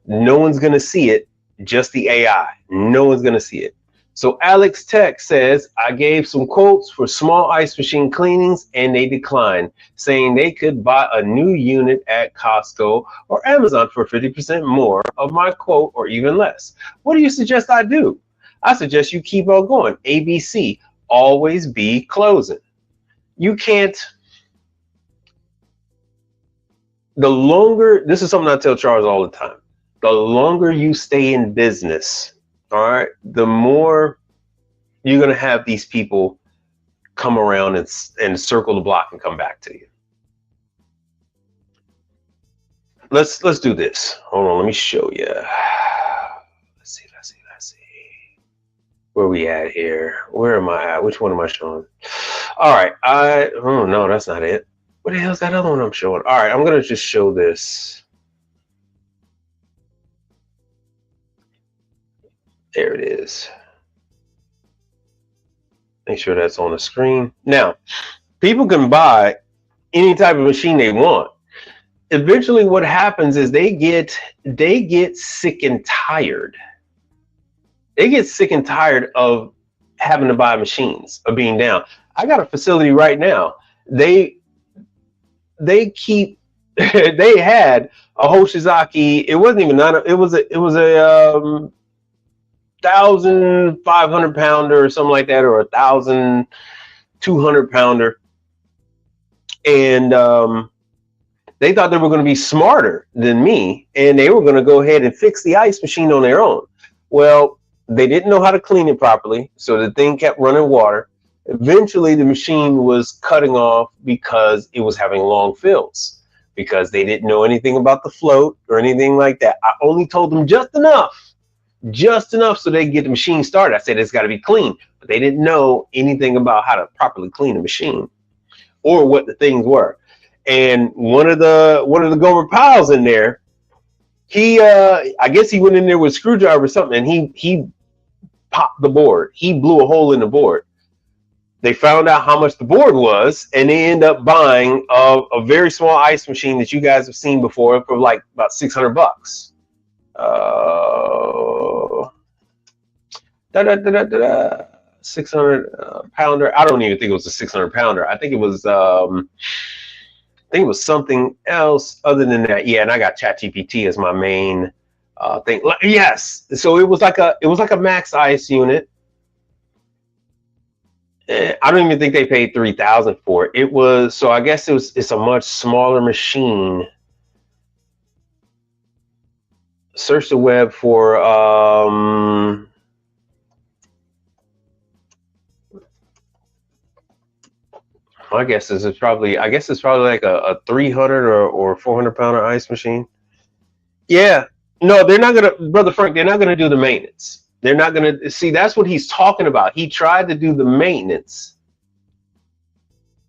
No one's gonna see it, just the AI. No one's gonna see it. So Alex Tech says, I gave some quotes for small ice machine cleanings and they declined, saying they could buy a new unit at Costco or Amazon for 50% more of my quote or even less. What do you suggest I do? I suggest you keep on going. ABC. Always be closing. You can't. This is something I tell Charles all the time. The longer you stay in business, all right, the more you're going to have these people come around and circle the block and come back to you. Let's do this. Hold on, let me show you. Let's see. Where we at here? Where am I at? Which one am I showing? All right. Oh no, that's not it. What the hell's that other one I'm showing? All right, I'm gonna just show this. There it is. Make sure that's on the screen. Now, people can buy any type of machine they want. Eventually, what happens is they get sick and tired. They get sick and tired of having to buy machines, of being down. I got a facility right now. They keep They had a Hoshizaki. It wasn't even nine. It was a 1,500 pounder or something like that, or 1,200 pounder, and they thought they were going to be smarter than me, and they were going to go ahead and fix the ice machine on their own. Well, they didn't know how to clean it properly, so the thing kept running water. Eventually, the machine was cutting off because it was having long fills, because they didn't know anything about the float or anything like that. I only told them just enough so they could get the machine started. I said it's got to be clean, but they didn't know anything about how to properly clean a machine or what the things were. And one of the Gomer Piles in there, he I guess he went in there with a screwdriver or something, and he popped the board. He blew a hole in the board. They found out how much the board was, and they end up buying a very small ice machine that you guys have seen before for like about $600. Da, da, da, da, da, 600 pounder. I don't even think it was a 600 pounder. I think it was something else other than that. Yeah, and I got ChatGPT as my main thing. Yes, so it was like a max ice unit. I don't even think they paid $3,000 for it. It was, so I guess it's a much smaller machine. Search the web for my guess is it's probably like a 300 or 400 pounder ice machine. Yeah, no, they're not gonna, Brother Frank. They're not gonna do the maintenance. They're not gonna see. That's what he's talking about. He tried to do the maintenance.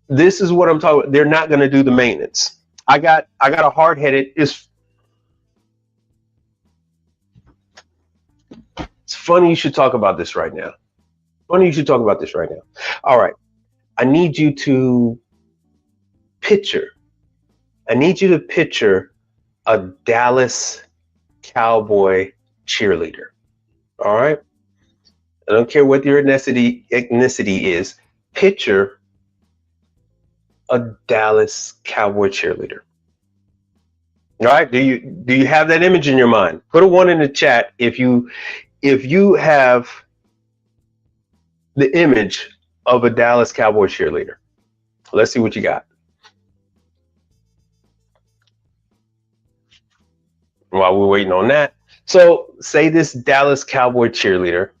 This is what I'm talking about. They're not gonna do the maintenance. I got a hard headed. It's funny you should talk about this right now. Funny you should talk about this right now. All right. I need you to picture a Dallas Cowboy cheerleader. All right. I don't care what your ethnicity is. Picture a Dallas Cowboy cheerleader. All right. Do you have that image in your mind? Put a 1 in the chat if you have the image of a Dallas Cowboy cheerleader. Let's see what you got. While we're waiting on that, so say this Dallas Cowboy cheerleader.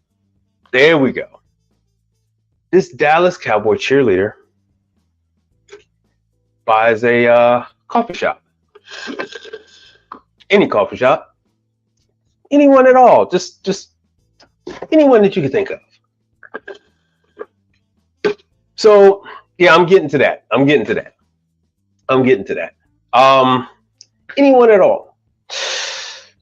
There we go. This Dallas Cowboy cheerleader buys a coffee shop. Any coffee shop. Anyone at all. Just anyone that you can think of. So yeah, I'm getting to that. Anyone at all.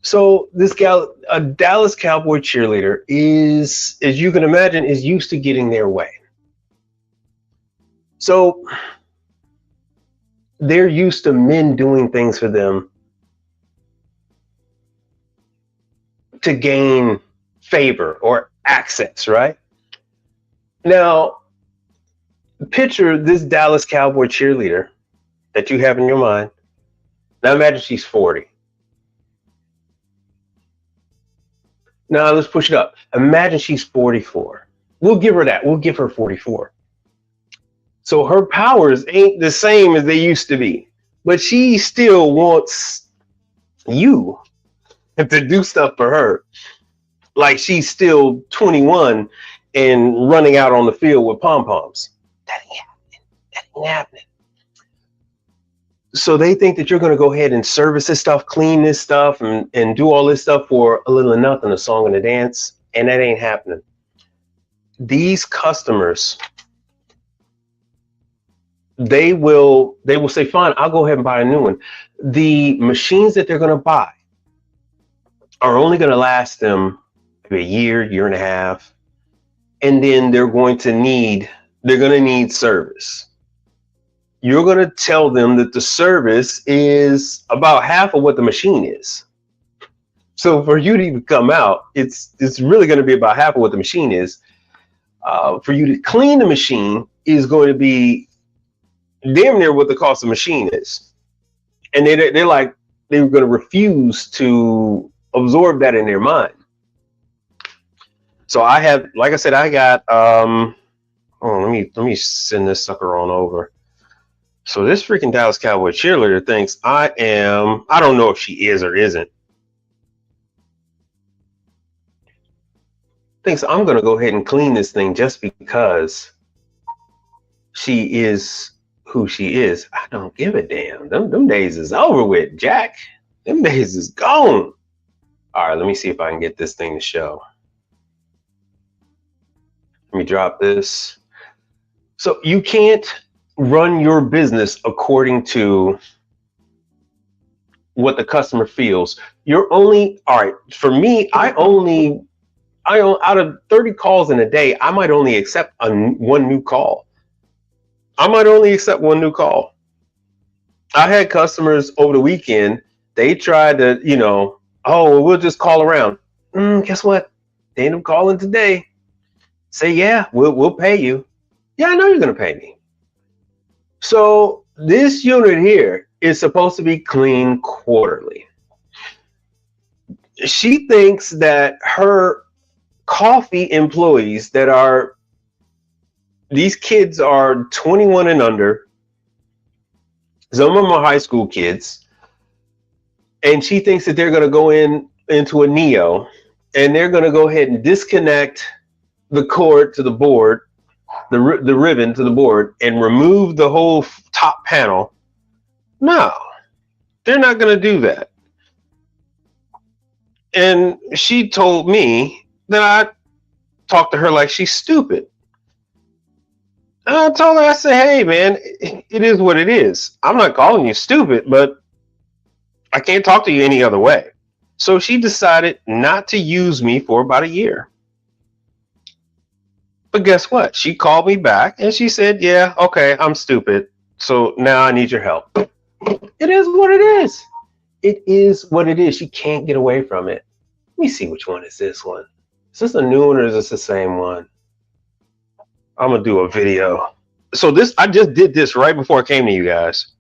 So this gal, a Dallas Cowboy cheerleader, is, as you can imagine, is used to getting their way. So they're used to men doing things for them to gain favor or access, right? Now, picture this Dallas Cowboy cheerleader that you have in your mind. Now imagine she's 40. Now let's push it up. Imagine she's 44. We'll give her that. We'll give her 44. So her powers ain't the same as they used to be, but she still wants you to do stuff for her. Like she's still 21 and running out on the field with pom-poms. That ain't happening. So they think that you're going to go ahead and service this stuff, clean this stuff, and do all this stuff for a little or nothing, a song and a dance, and that ain't happening. These customers, they will say, fine, I'll go ahead and buy a new one. The machines that they're going to buy are only going to last them maybe a year and a half, and then they're going to need service. You're going to tell them that the service is about half of what the machine is. So for you to even come out, it's really going to be about half of what the machine is. For you to clean the machine is going to be damn near what the cost of the machine is. And they're like, they were going to refuse to absorb that in their mind. So I have, like I said, I got, let me send this sucker on over. So this freaking Dallas Cowboy cheerleader thinks I don't know if she is or isn't, thinks I'm going to go ahead and clean this thing just because she is who she is. I don't give a damn. Them days is over with, Jack. Them days is gone. All right, let me see if I can get this thing to show. Let me drop this. So you can't run your business according to what the customer feels. You're only, all right, for me, I out of 30 calls in a day, I might only accept one new call. I had customers over the weekend, they tried to, oh, well, we'll just call around. Guess what? They end up calling today. Say, yeah, we'll pay you. Yeah, I know you're going to pay me. So this unit here is supposed to be cleaned quarterly. She thinks that her coffee employees these kids are 21 and under. Some of them are high school kids. And she thinks that they're going to go into a Neo and they're going to go ahead and disconnect the cord to the board, the ribbon to the board, and remove the whole top panel. No, they're not going to do that. And she told me that I talked to her like she's stupid. And I told her, I said, hey, man, it is what it is. I'm not calling you stupid, but I can't talk to you any other way. So she decided not to use me for about a year. But guess what? She called me back and she said, yeah, okay, I'm stupid. So now I need your help. It is what it is. It is what it is. She can't get away from it. Let me see, which one is this one? Is this a new one or is this the same one? I'm going to do a video. So I just did this right before I came to you guys.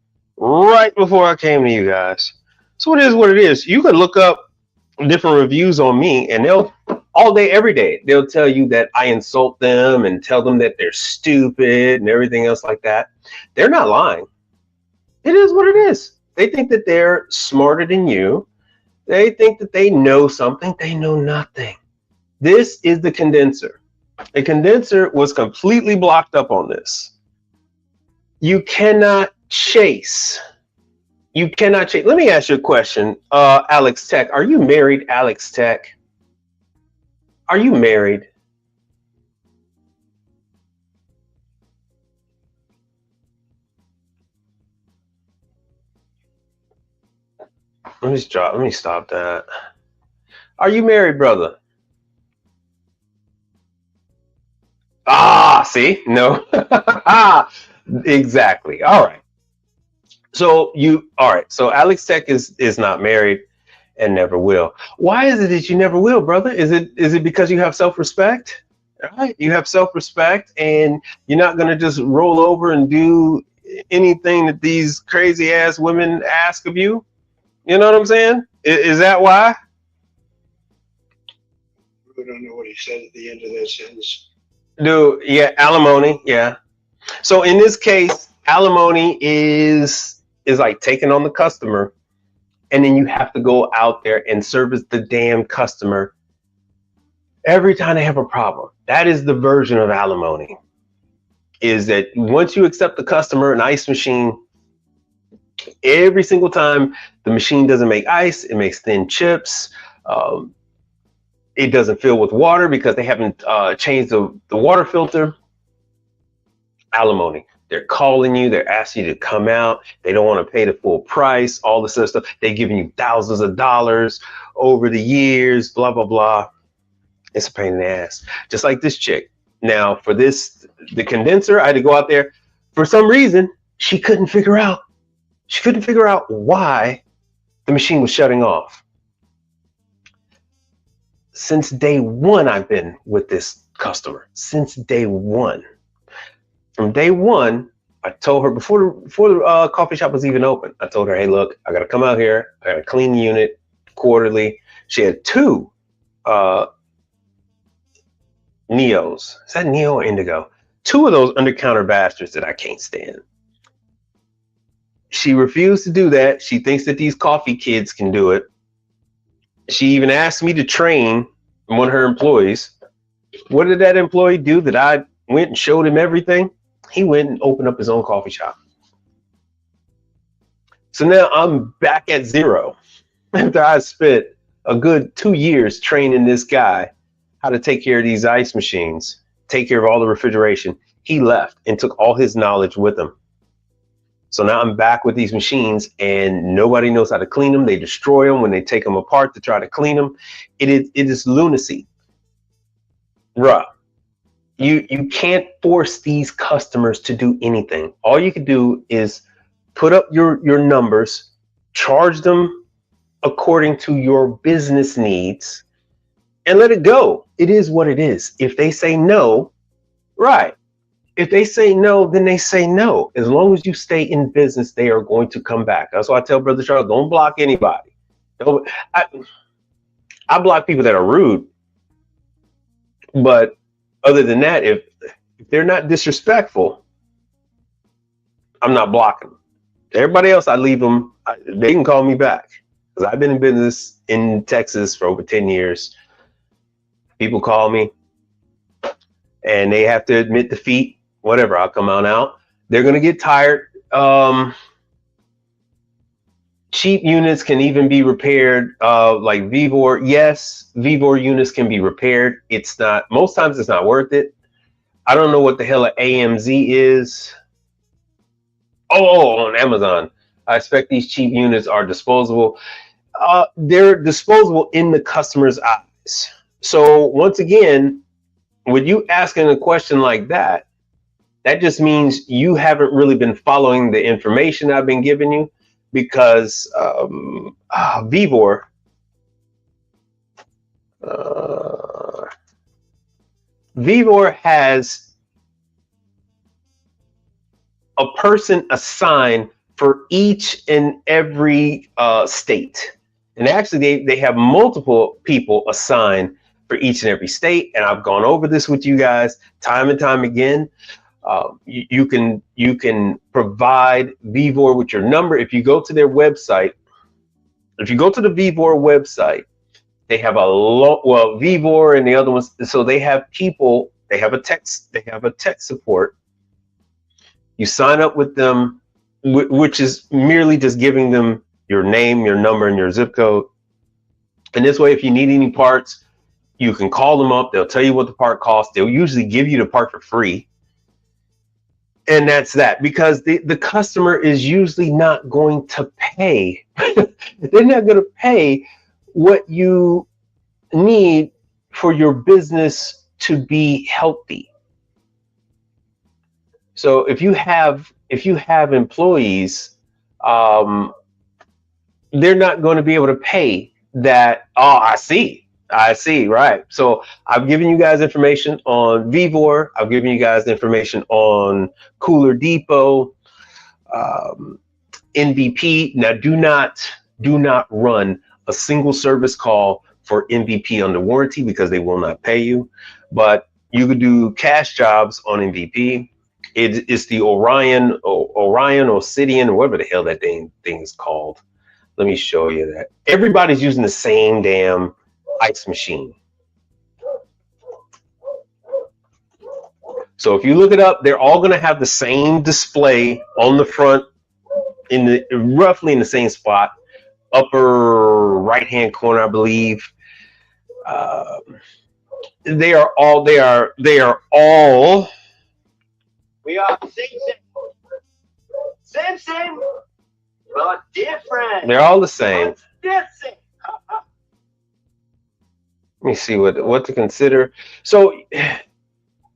So it is what it is. You can look up different reviews on me and they'll all day, every day, they'll tell you that I insult them and tell them that they're stupid and everything else like that. They're not lying. It is what it is. They think that they're smarter than you. They think that they know something. They know nothing. This is the condenser. The condenser was completely blocked up on this. You cannot chase. Let me ask you a question, Alex Tech. Are you married, Alex Tech? Are you married? Let me stop that. Are you married, brother? See? No. Exactly. All right. So Alex Tech is not married and never will. Why is it that you never will, brother? Is it because you have self-respect? Right? You have self-respect and you're not going to just roll over and do anything that these crazy ass women ask of you? You know what I'm saying? Is that why? I don't know what he said at the end of that sentence. Dude, yeah, alimony, yeah. So in this case, alimony is like taking on the customer, and then you have to go out there and service the damn customer every time they have a problem. That is the version of alimony. Is that once you accept the customer an ice machine, every single time the machine doesn't make ice, it makes thin chips. It doesn't fill with water because they haven't changed the water filter. Alimony. They're calling you. They're asking you to come out. They don't want to pay the full price. All this other stuff. They're giving you thousands of dollars over the years. Blah blah blah. It's a pain in the ass. Just like this chick. Now for the condenser, I had to go out there. For some reason, she couldn't figure out. She couldn't figure out why the machine was shutting off. Since day one, I've been with this customer. Since day one. From day one, I told her before the coffee shop was even open. I told her, hey, look, I got to come out here. I got to clean the unit quarterly. She had two Neos. Is that Neo or Indigo? Two of those under-counter bastards that I can't stand. She refused to do that. She thinks that these coffee kids can do it. She even asked me to train one of her employees. What did that employee do that I went and showed him everything? He went and opened up his own coffee shop. So now I'm back at zero after I spent a good 2 years training this guy how to take care of these ice machines, take care of all the refrigeration. He left and took all his knowledge with him. So now I'm back with these machines and nobody knows how to clean them. They destroy them when they take them apart to try to clean them. It is lunacy. Bruh. You can't force these customers to do anything. All you can do is put up your numbers, charge them according to your business needs, and let it go. It is what it is. If they say no, right. If they say no, then they say no. As long as you stay in business, they are going to come back. That's why I tell Brother Charles, don't block anybody. I block people that are rude. But other than that, if they're not disrespectful, I'm not blocking them. Everybody else, I leave them. They can call me back because I've been in business in Texas for over 10 years. People call me and they have to admit defeat, whatever. I'll come on out. They're going to get tired. Cheap units can even be repaired, like Vivor. Yes, Vivor units can be repaired. It's not, most times it's not worth it. I don't know what the hell an AMZ is. Oh, on Amazon. I expect these cheap units are disposable. They're disposable in the customer's eyes. So once again, with you asking a question like that, that just means you haven't really been following the information I've been giving you. Because Vivor, Vivor has a person assigned for each and every state. And actually, they have multiple people assigned for each and every state. And I've gone over this with you guys time and time again. You can provide Vivor with your number. If you go to their website, if you go to the Vivor website, they have Vivor and the other ones. So they have people, they have a tech support. You sign up with them, which is merely just giving them your name, your number, and your zip code. And this way, if you need any parts, you can call them up. They'll tell you what the part costs. They'll usually give you the part for free. And that's that, because the customer is usually not going to pay. They're not going to pay what you need for your business to be healthy. So if you have employees, they're not going to be able to pay that. Oh, I see, right. So I've given you guys information on Vivor. I've given you guys information on Cooler Depot, MVP. Now, do not run a single service call for MVP under warranty because they will not pay you. But you could do cash jobs on MVP. It's the Orion Obsidian, or whatever the hell that thing is called. Let me show you that. Everybody's using the same damn ice machine. So if you look it up, they're all going to have the same display on the front, roughly in the same spot, upper right hand corner, I believe. They are all. We are same, but different. They're all the same. Different. Let me see what to consider. So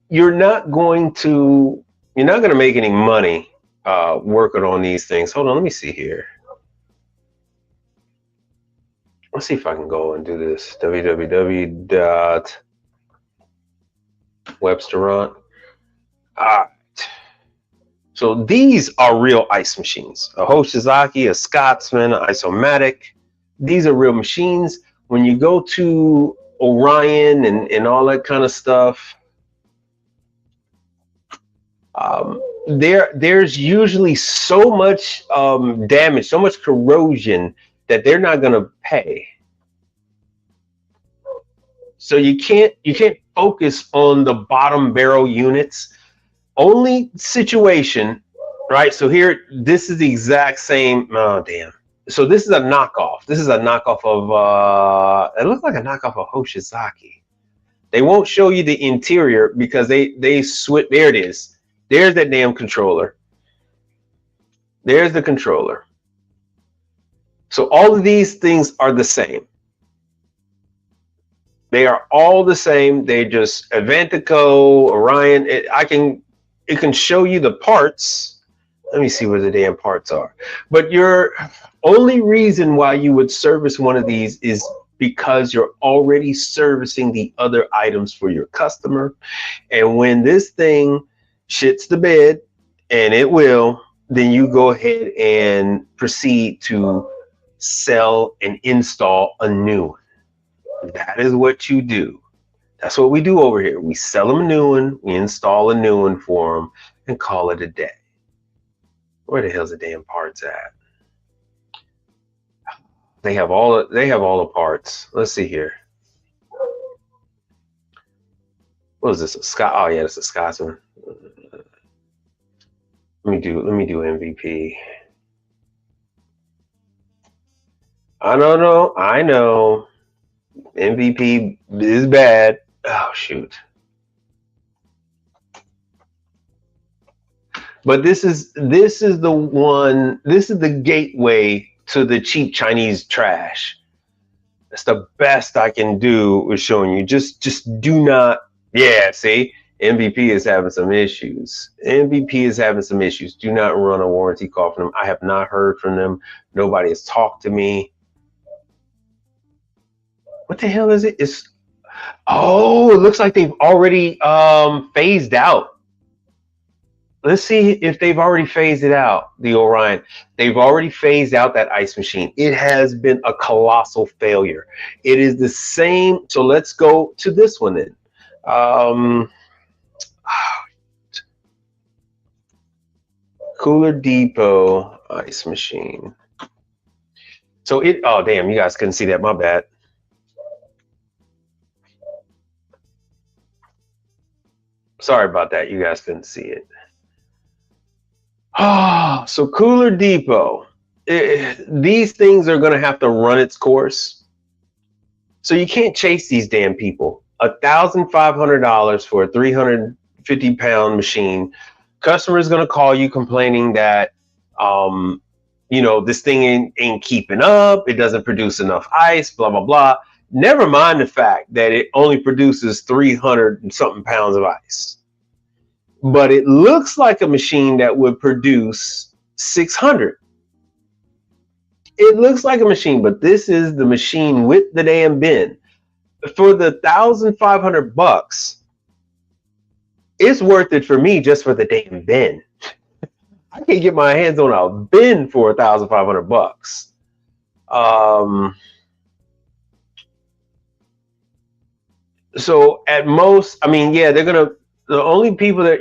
you're not going to make any money working on these things. Hold on, let me see here. Let's see if I can go and do this. www.websterant. So these are real ice machines. A Hoshizaki, a Scotsman, an Isomatic. These are real machines. When you go to Orion and all that kind of stuff, there's usually so much damage, so much corrosion that they're not going to pay. So you can't focus on the bottom barrel units. Only situation, right? So here, this is the exact same. Oh damn! So this is a knockoff. This is a knockoff of. It looks like a knockoff of Hoshizaki. They won't show you the interior because they switch. There it is. There's that damn controller. There's the controller. So all of these things are the same. They are all the same. They just Avantico, Orion. It can show you the parts. Let me see where the damn parts are. But your only reason why you would service one of these is because you're already servicing the other items for your customer. And when this thing shits the bed, and it will, then you go ahead and proceed to sell and install a new one. That is what you do. That's what we do over here. We sell them a new one, we install a new one for them, and call it a day. Where the hell's the damn parts at? They have all the parts. Let's see here. What is this? A Scott? Oh yeah, it's a Scotsman. Let me do MVP. I know. MVP is bad. Oh shoot. But this is the one. This is the gateway to the cheap Chinese trash. That's the best I can do with showing you. Just do not. Yeah, see, MVP is having some issues. MVP is having some issues. Do not run a warranty call from them. I have not heard from them. Nobody has talked to me. What the hell is it? It looks like they've already phased out. Let's see if they've already phased it out, the Orion. They've already phased out that ice machine. It has been a colossal failure. It is the same. So let's go to this one then. Cooler Depot ice machine. So oh damn, you guys couldn't see that, my bad. Sorry about that, you guys couldn't see it. So Cooler Depot, these things are going to have to run its course. So you can't chase these damn people. $1,500 for a 350-pound machine. Customer is going to call you complaining that, this thing ain't keeping up. It doesn't produce enough ice, blah, blah, blah. Never mind the fact that it only produces 300 and something pounds of ice. But it looks like a machine that would produce 600. It looks like a machine, but this is the machine with the damn bin. For the $1,500, it's worth it for me just for the damn bin. I can't get my hands on a bin for $1,500. So at most, I mean, yeah, the only people that,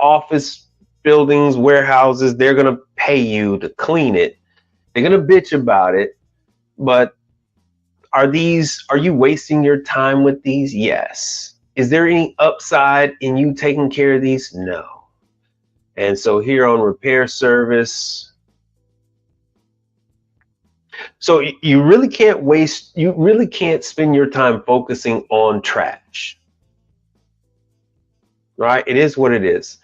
office buildings, warehouses, they're going to pay you to clean it. They're going to bitch about it. But are you wasting your time with these? Yes. Is there any upside in you taking care of these? No. And so here on repair service, so you really can't spend your time focusing on trash. Right? It is what it is.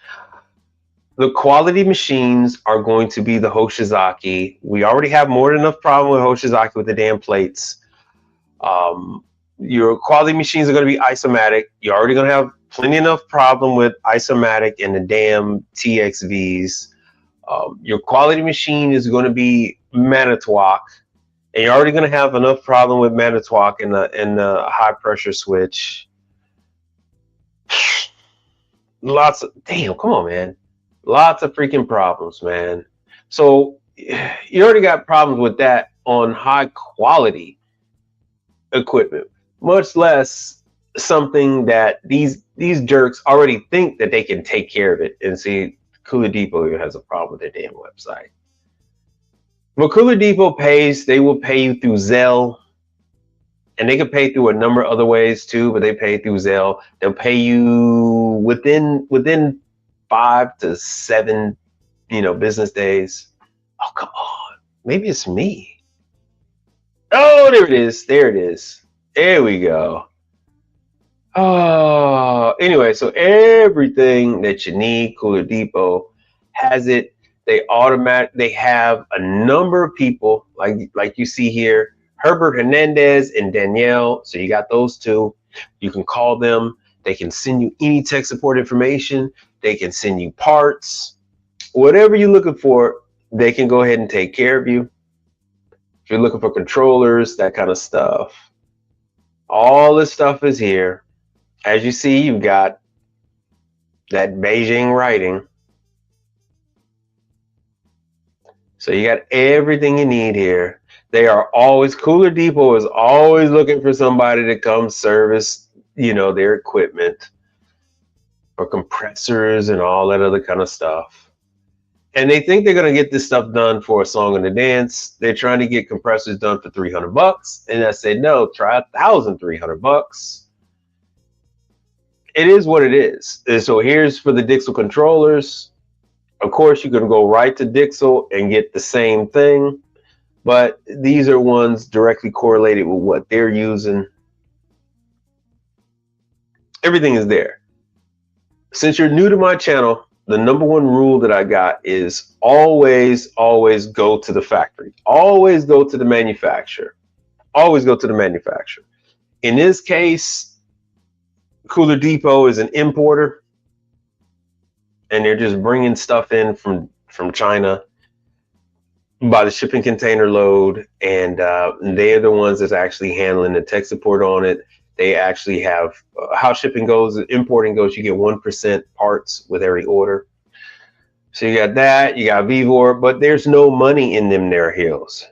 The quality machines are going to be the Hoshizaki. We already have more than enough problem with Hoshizaki with the damn plates. Your quality machines are going to be Isomatic. You're already going to have plenty enough problem with Isomatic and the damn TXVs. Your quality machine is going to be Manitowoc. And you're already going to have enough problem with Manitowoc and the high pressure switch. Damn, come on, man. Lots of freaking problems, man. So you already got problems with that on high quality equipment, much less something that these jerks already think that they can take care of it. And see, Cooler Depot has a problem with their damn website. Well, Cooler Depot pays, they will pay you through Zelle, and they can pay through a number of other ways too, but they pay through Zelle. They'll pay you within 5 to 7, business days. Oh, come on. Maybe it's me. Oh, there it is. There it is. There we go. Oh, anyway, so everything that you need, Cooler Depot has it. They have a number of people like you see here, Herbert Hernandez and Danielle. So you got those two. You can call them. They can send you any tech support information. They can send you parts. Whatever you're looking for, they can go ahead and take care of you. If you're looking for controllers, that kind of stuff, all this stuff is here. As you see, you've got that Beijing writing. So you got everything you need here. Cooler Depot is always looking for somebody to come service, their equipment for compressors and all that other kind of stuff. And they think they're going to get this stuff done for a song and a dance. They're trying to get compressors done for $300. And I said, no, try $1,300. It is what it is. And so here's for the Dixel controllers. Of course, you can go right to Dixel and get the same thing, but these are ones directly correlated with what they're using. Everything is there. Since you're new to my channel, the number one rule that I got is always go to the factory. Always go to the manufacturer. Always go to the manufacturer. In this case, Cooler Depot is an importer, and they're just bringing stuff in from China by the shipping container load, and they're the ones that's actually handling the tech support on it. They actually have how shipping goes, importing goes, you get 1% parts with every order. So you got that, you got Vivor, but there's no money in them there hills.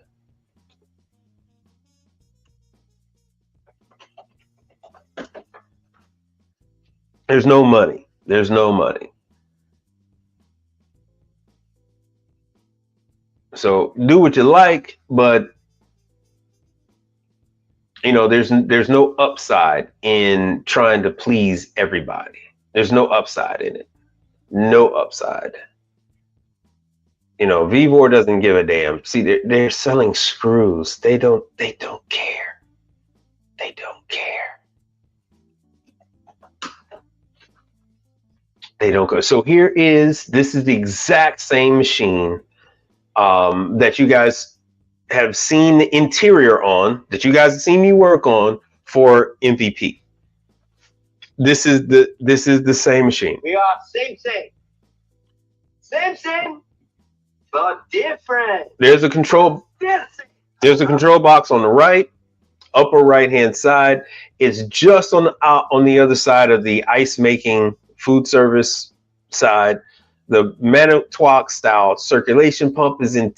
There's no money. There's no money. So do what you like, but there's no upside in trying to please everybody. There's no upside in it. No upside. Vivor doesn't give a damn. See, they're selling screws. They don't care. They don't care. They don't go. So this is the exact same machine that you guys have seen the interior on, that you guys have seen me work on for MVP. This is the same machine. We are same, but different. There's a control box on the right, upper right hand side. It's just on the other side of the ice making food service side. The Manitowoc style circulation pump is on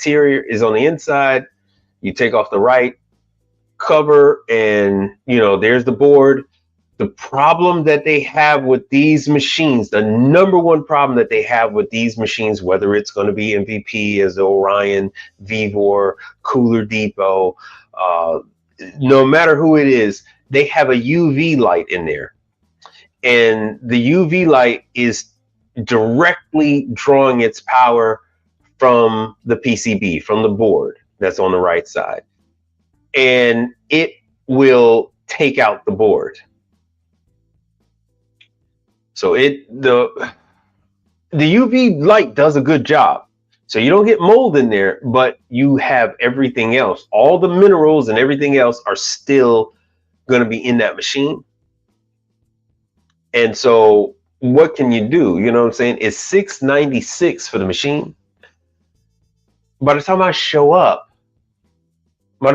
the inside. You take off the right cover and there's the board. The problem that they have with these machines, the number one problem that they have with these machines, whether it's going to be MVP, as Orion, Vivor, Cooler Depot, no matter who it is, they have a UV light in there. And the UV light is directly drawing its power from the PCB, from the board that's on the right side. And it will take out the board. So the UV light does a good job. So you don't get mold in there, but you have everything else. All the minerals and everything else are still going to be in that machine. And so what can you do? You know what I'm saying? It's $696 for the machine. By the time I show up, I'm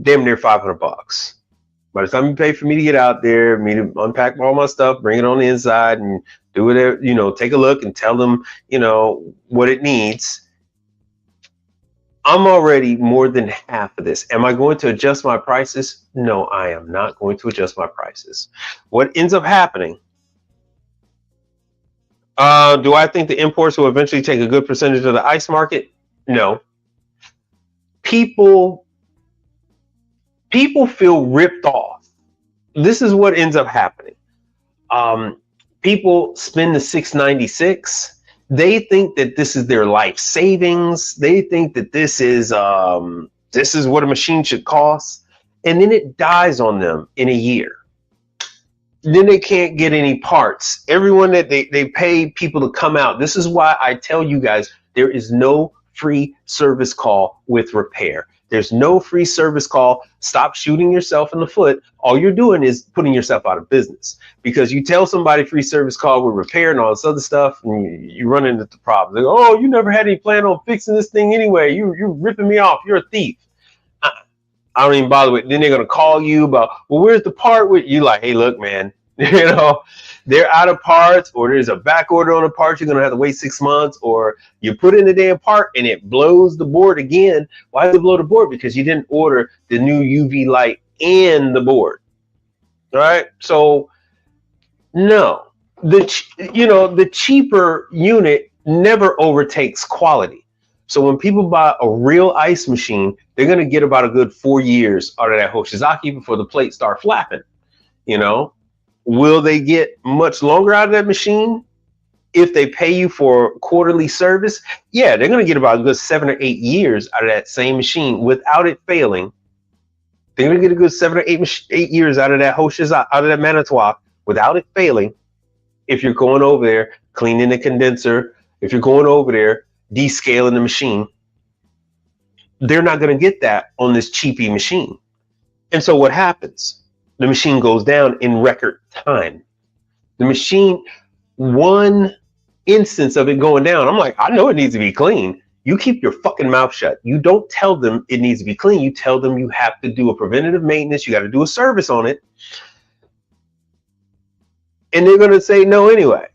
damn near $500. By the time you pay for me to get out there, me to unpack all my stuff, bring it on the inside, and do whatever, take a look and tell them, what it needs. I'm already more than half of this. Am I going to adjust my prices? No, I am not going to adjust my prices. What ends up happening? Do I think the imports will eventually take a good percentage of the ice market? No. People feel ripped off. This is what ends up happening. People spend the $6.96. They think that this is their life savings. They think that this is what a machine should cost, and then it dies on them in a year. Then they can't get any parts. Everyone that they pay people to come out. This is why I tell you guys, there is no free service call with repair. There's no free service call. Stop shooting yourself in the foot. All you're doing is putting yourself out of business, because you tell somebody free service call with repair and all this other stuff, and you run into the problem. They go, oh, you never had any plan on fixing this thing anyway. You're ripping me off. You're a thief. I don't even bother with it. Then they're going to call you about, well, where's the part with you? Like, hey, look, man, they're out of parts, or there's a back order on a part. You're going to have to wait 6 months, or you put in the damn part and it blows the board again. Why does it blow the board? Because you didn't order the new UV light and the board. All right. So no, the cheaper unit never overtakes quality. So when people buy a real ice machine, they're going to get about a good 4 years out of that Hoshizaki before the plates start flapping. Will they get much longer out of that machine if they pay you for quarterly service? Yeah, they're going to get about a good 7 or 8 years out of that same machine without it failing. They're going to get a good 7 or 8 years out of that Hoshizaki, out of that Manitowoc without it failing. If you're going over there cleaning the condenser, if you're going over there descaling the machine, they're not going to get that on this cheapy machine. And so what happens? The machine goes down in record time. The machine, one instance of it going down, I'm like, I know it needs to be clean. You keep your fucking mouth shut. You don't tell them it needs to be clean. You tell them you have to do a preventative maintenance. You got to do a service on it. And they're going to say no anyway.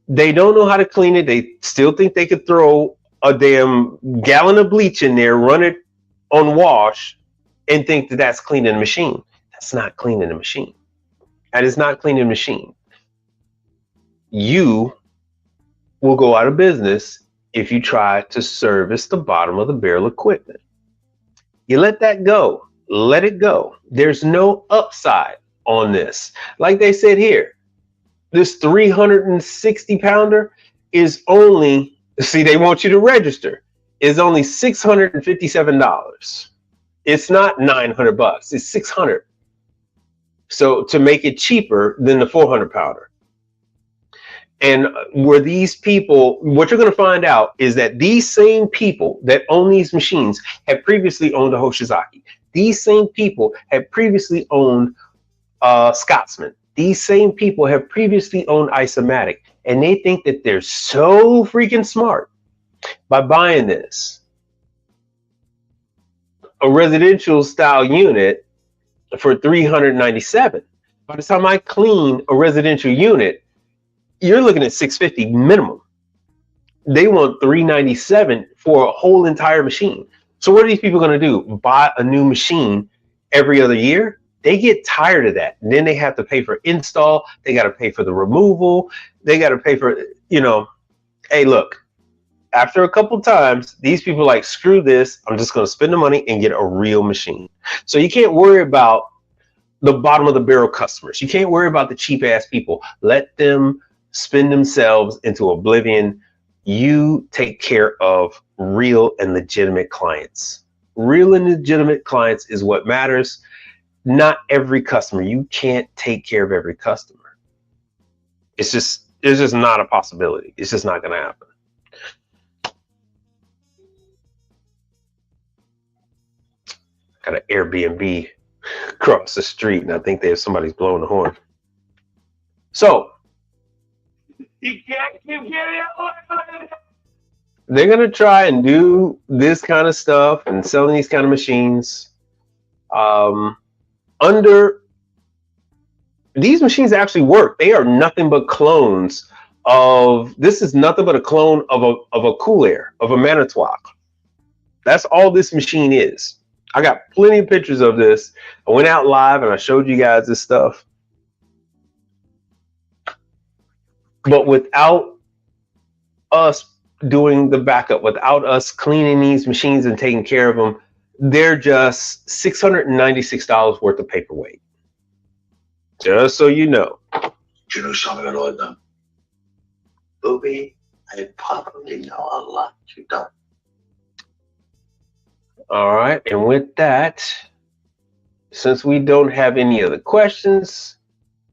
They don't know how to clean it. They still think they could throw a damn gallon of bleach in there, run it on wash, and think that that's cleaning the machine. That's not cleaning the machine. That is not cleaning the machine. You will go out of business if you try to service the bottom of the barrel equipment. You let that go. Let it go. There's no upside on this. Like they said here, this 360 pounder is only, see, they want you to register, is only $657. It's not $900. It's $600. So to make it cheaper than the 400 pounder. And where these people, what you're going to find out is that these same people that own these machines have previously owned a Hoshizaki. These same people have previously owned Scotsman. These same people have previously owned Isomatic. And they think that they're so freaking smart by buying this. A residential style unit for $397. By the time I clean a residential unit, you're looking at $650 minimum. They want $397 for a whole entire machine. So what are these people going to do? Buy a new machine every other year? They get tired of that. And then they have to pay for install. They got to pay for the removal. They got to pay for, hey, look, after a couple times, these people are like, screw this. I'm just going to spend the money and get a real machine. So you can't worry about the bottom of the barrel customers. You can't worry about the cheap ass people. Let them spend themselves into oblivion. You take care of real and legitimate clients. Real and legitimate clients is what matters. Not every customer. You can't take care of every customer. It's just not a possibility. It's just not going to happen. Got an Airbnb across the street, and I think somebody's blowing the horn. So You can't keep getting it. they're going to try and do this kind of stuff and selling these kind of machines under these machines actually work. They are nothing but clones of, this is nothing but a clone of a Cool Air, of a Manitowoc. That's all this machine is. I got plenty of pictures of this. I went out live and I showed you guys this stuff. But without us doing the backup, without us cleaning these machines and taking care of them, they're just $696 worth of paperweight. Just so you know. You know something I don't know? Booby, I probably know a lot you don't. All right, and with that, since we don't have any other questions,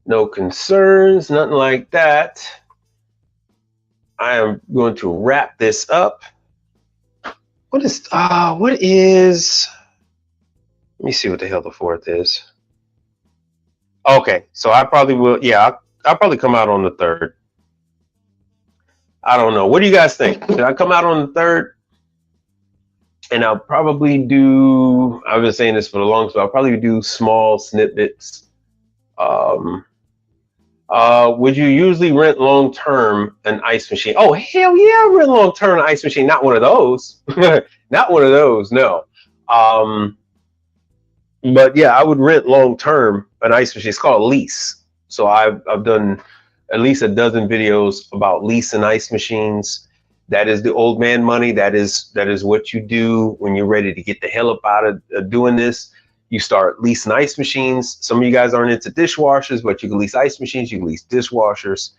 no concerns, nothing like that, I am going to wrap this up. What is, let me see what the hell the 4th is. Okay, so I probably will, yeah, I'll probably come out on the 3rd. I don't know. What do you guys think? Should I come out on the 3rd? And I'll probably do, I've been saying this for the longest, but I'll probably do small snippets. Would you usually rent long-term an ice machine? Oh, hell yeah, I rent long-term an ice machine. Not one of those. Not one of those, no. But yeah, I would rent long-term an ice machine. It's called a lease. So I've done at least a dozen videos about leasing ice machines. That is the old man money. That is what you do when you're ready to get the hell up out of doing this. You start leasing ice machines. Some of you guys aren't into dishwashers, but you can lease ice machines. You can lease dishwashers.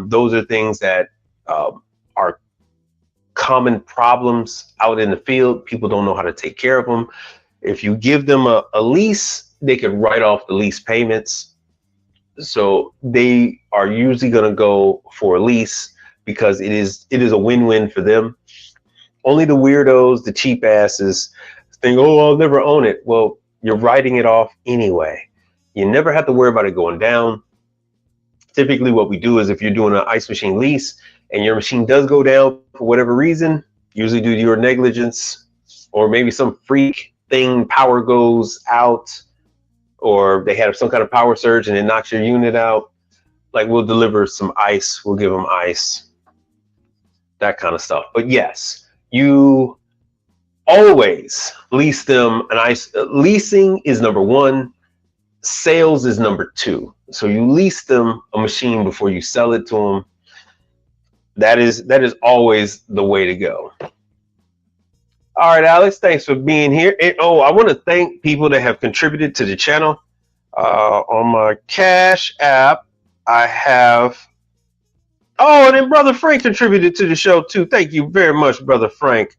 Those are things that are common problems out in the field. People don't know how to take care of them. If you give them a lease, they can write off the lease payments. So they are usually going to go for a lease because it is a win-win for them. Only the weirdos, the cheap asses think, oh, I'll never own it. Well, you're writing it off anyway. You never have to worry about it going down. Typically what we do is if you're doing an ice machine lease and your machine does go down for whatever reason, usually due to your negligence or maybe some freak thing, power goes out, or they have some kind of power surge and it knocks your unit out, like we'll deliver some ice, we'll give them ice, that kind of stuff. But yes, you always lease them an ice. Leasing is number one, sales is number two. So you lease them a machine before you sell it to them. That is always the way to go. All right, Alex, thanks for being here. And, oh, I want to thank people that have contributed to the channel. On my Cash App, I have, oh, and then Brother Frank contributed to the show too. Thank you very much, Brother Frank.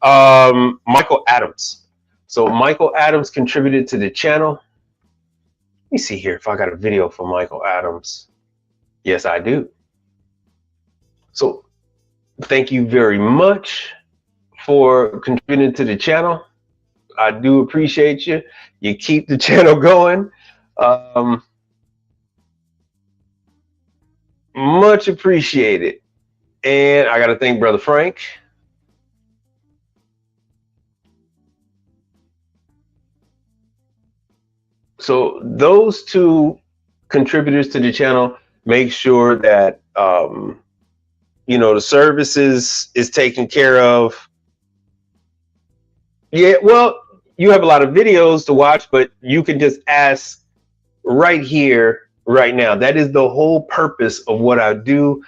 Michael Adams. So Michael Adams contributed to the channel. Let me see here if I got a video for Michael Adams. Yes, I do. So thank you very much for contributing to the channel. I do appreciate you. You keep the channel going. Much appreciated. And I got to thank Brother Frank. So those two contributors to the channel make sure that you know, the services is taken care of. Yeah, well, you have a lot of videos to watch, but you can just ask right here, right now. That is the whole purpose of what I do,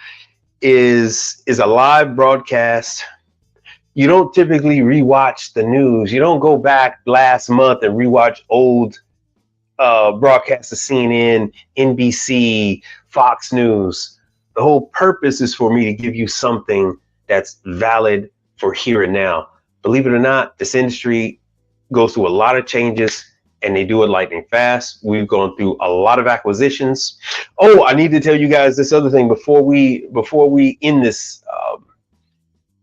is a live broadcast. You don't typically rewatch the news. You don't go back last month and rewatch old broadcasts of CNN, NBC, Fox News. The whole purpose is for me to give you something that's valid for here and now. Believe it or not, this industry goes through a lot of changes and they do it lightning fast. We've gone through a lot of acquisitions. Oh, I need to tell you guys this other thing before we end this.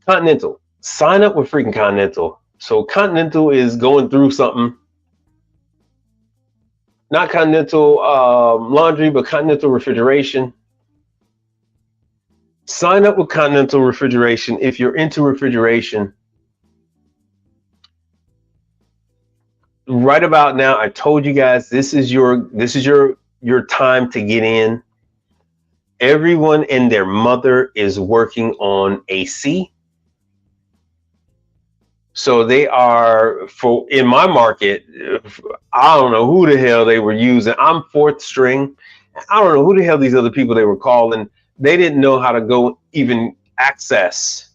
Continental, sign up with freaking Continental. So Continental is going through something. Not Continental laundry, but Continental refrigeration. Sign up with Continental refrigeration if you're into refrigeration. Right about now, I told you guys this is your your time to get in. Everyone and their mother is working on AC. So they are, for in my market, I don't know who the hell they were using. I'm fourth string. I don't know who the hell these other people they were calling. They didn't know how to go even access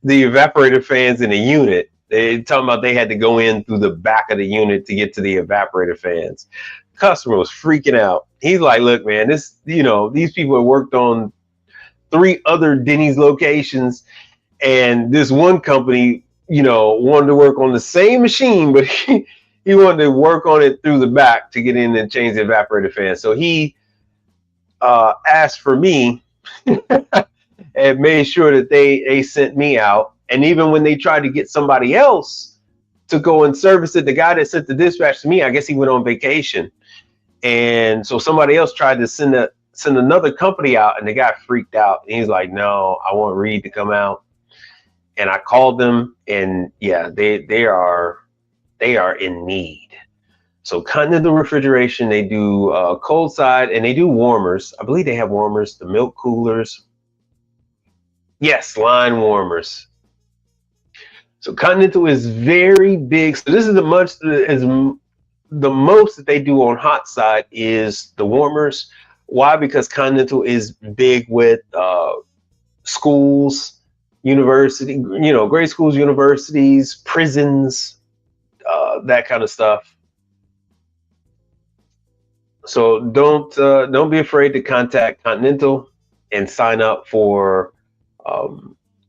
the evaporator fans in a unit. They talking about they had to go in through the back of the unit to get to the evaporator fans. Customer was freaking out. He's like, look, man, this, these people have worked on 3 other Denny's locations, and this one company, wanted to work on the same machine, but he wanted to work on it through the back to get in and change the evaporator fan. So he asked for me and made sure that they sent me out. And even when they tried to get somebody else to go and service it, the guy that sent the dispatch to me, I guess he went on vacation. And so somebody else tried to send another company out, and the guy freaked out. And he's like, no, I want Reed to come out. And I called them, and yeah, they are in need. So Continental Refrigeration, they do cold side, and they do warmers. I believe they have warmers, the milk coolers. Yes, line warmers. So Continental is very big. So this is the most that they do on hot side is the warmers. Why? Because Continental is big with schools, university, grade schools, universities, prisons, that kind of stuff. So don't be afraid to contact Continental and sign up for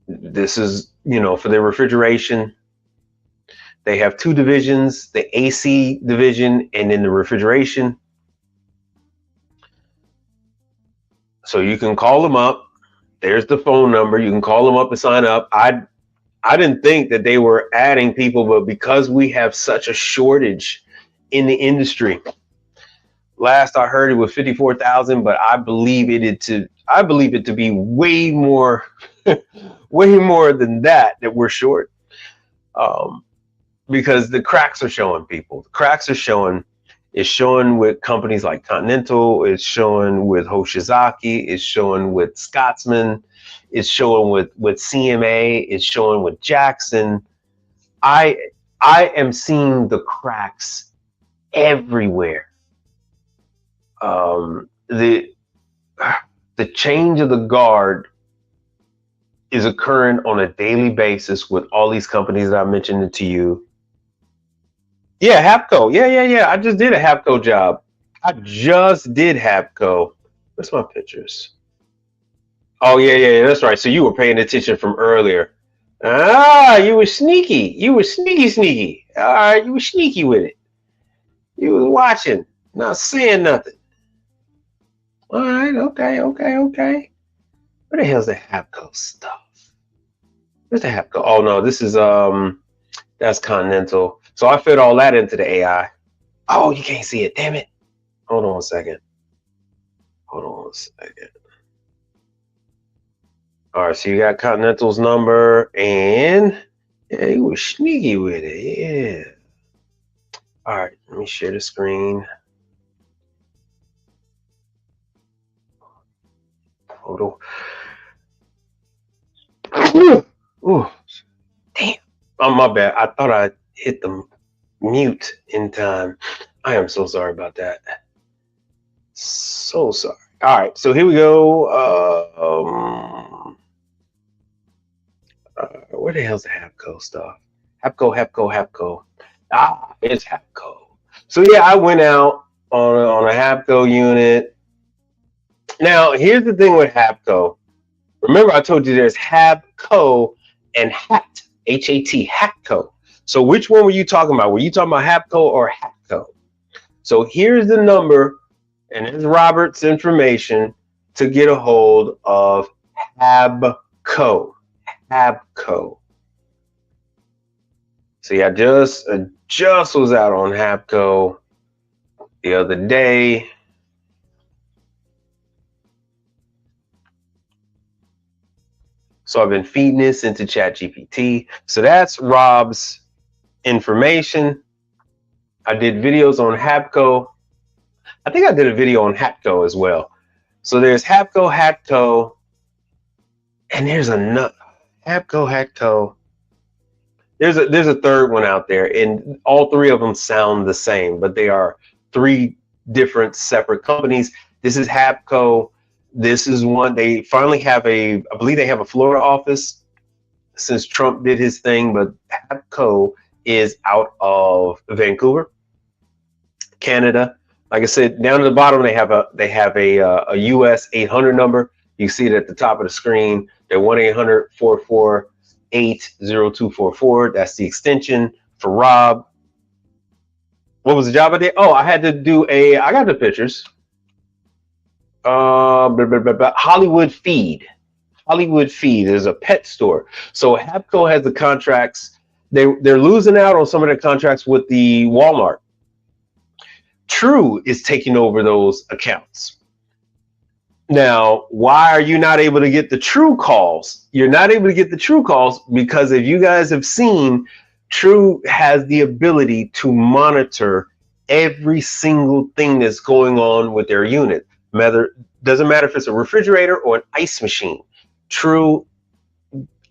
this is for their refrigeration. They have 2 divisions, the AC division and then the refrigeration. So you can call them up. There's the phone number. You can call them up and sign up. I didn't think that they were adding people, but because we have such a shortage in the industry, last I heard it was 54,000, but I believe it to be way more, way more than that we're short. Because the cracks are showing, people. The cracks are showing. It's showing with companies like Continental. It's showing with Hoshizaki. It's showing with Scotsman. It's showing with CMA. It's showing with Jackson. I am seeing the cracks everywhere. The change of the guard is occurring on a daily basis with all these companies that I mentioned to you. Yeah, Hapco. Yeah. I just did a Hapco job. I just did Hapco. Where's my pictures? Oh, yeah, that's right. So you were paying attention from earlier. Ah, you were sneaky. You were sneaky. All right, you were sneaky with it. You was watching, not saying nothing. All right, okay. Where the hell's the Hapco stuff? Where's the Hapco? Oh no, this is that's Continental. So I fed all that into the AI. Oh, you can't see it, damn it. Hold on a second. All right, so you got Continental's number, and yeah, you were sneaky with it, yeah. All right, let me share the screen. Hold on. Ooh, damn. Oh, my bad. I thought I hit the mute in time. I am so sorry about that. So sorry. All right, so here we go. Where the hell's the Hapco stuff? Hapco. Ah, it's Hapco. So yeah, I went out on a Hapco unit. Now, here's the thing with Hapco. Remember, I told you there's Hapco and HAT, H-A-T, Hapco. So which one were you talking about? Were you talking about Hapco or Hapco? So here's the number, and it's Robert's information to get a hold of Hapco. So yeah, just was out on Hapco the other day. So I've been feeding this into ChatGPT. So that's Rob's information. I did videos on Hapco. I think I did a video on Hatco as well. So there's Hatco, and there's another Hatco. There's a third one out there, and all three of them sound the same, but they are three different separate companies. This is Hatco. This is one. They finally have I believe they have a Florida office since Trump did his thing, but Hatco is out of Vancouver, Canada. Like I said, down at the bottom they have a US 800 number. You see it at the top of the screen. They're 1-800-448-0244. That's the extension for Rob. What was the job I did? Oh, I had to do I got the pictures. Hollywood Feed. Hollywood Feed is a pet store. So Hatco has the contracts. They're losing out on some of their contracts with the Walmart. True is taking over those accounts. Now, why are you not able to get the True calls? You're not able to get the True calls because if you guys have seen, True has the ability to monitor every single thing that's going on with their unit. Doesn't matter if it's a refrigerator or an ice machine. True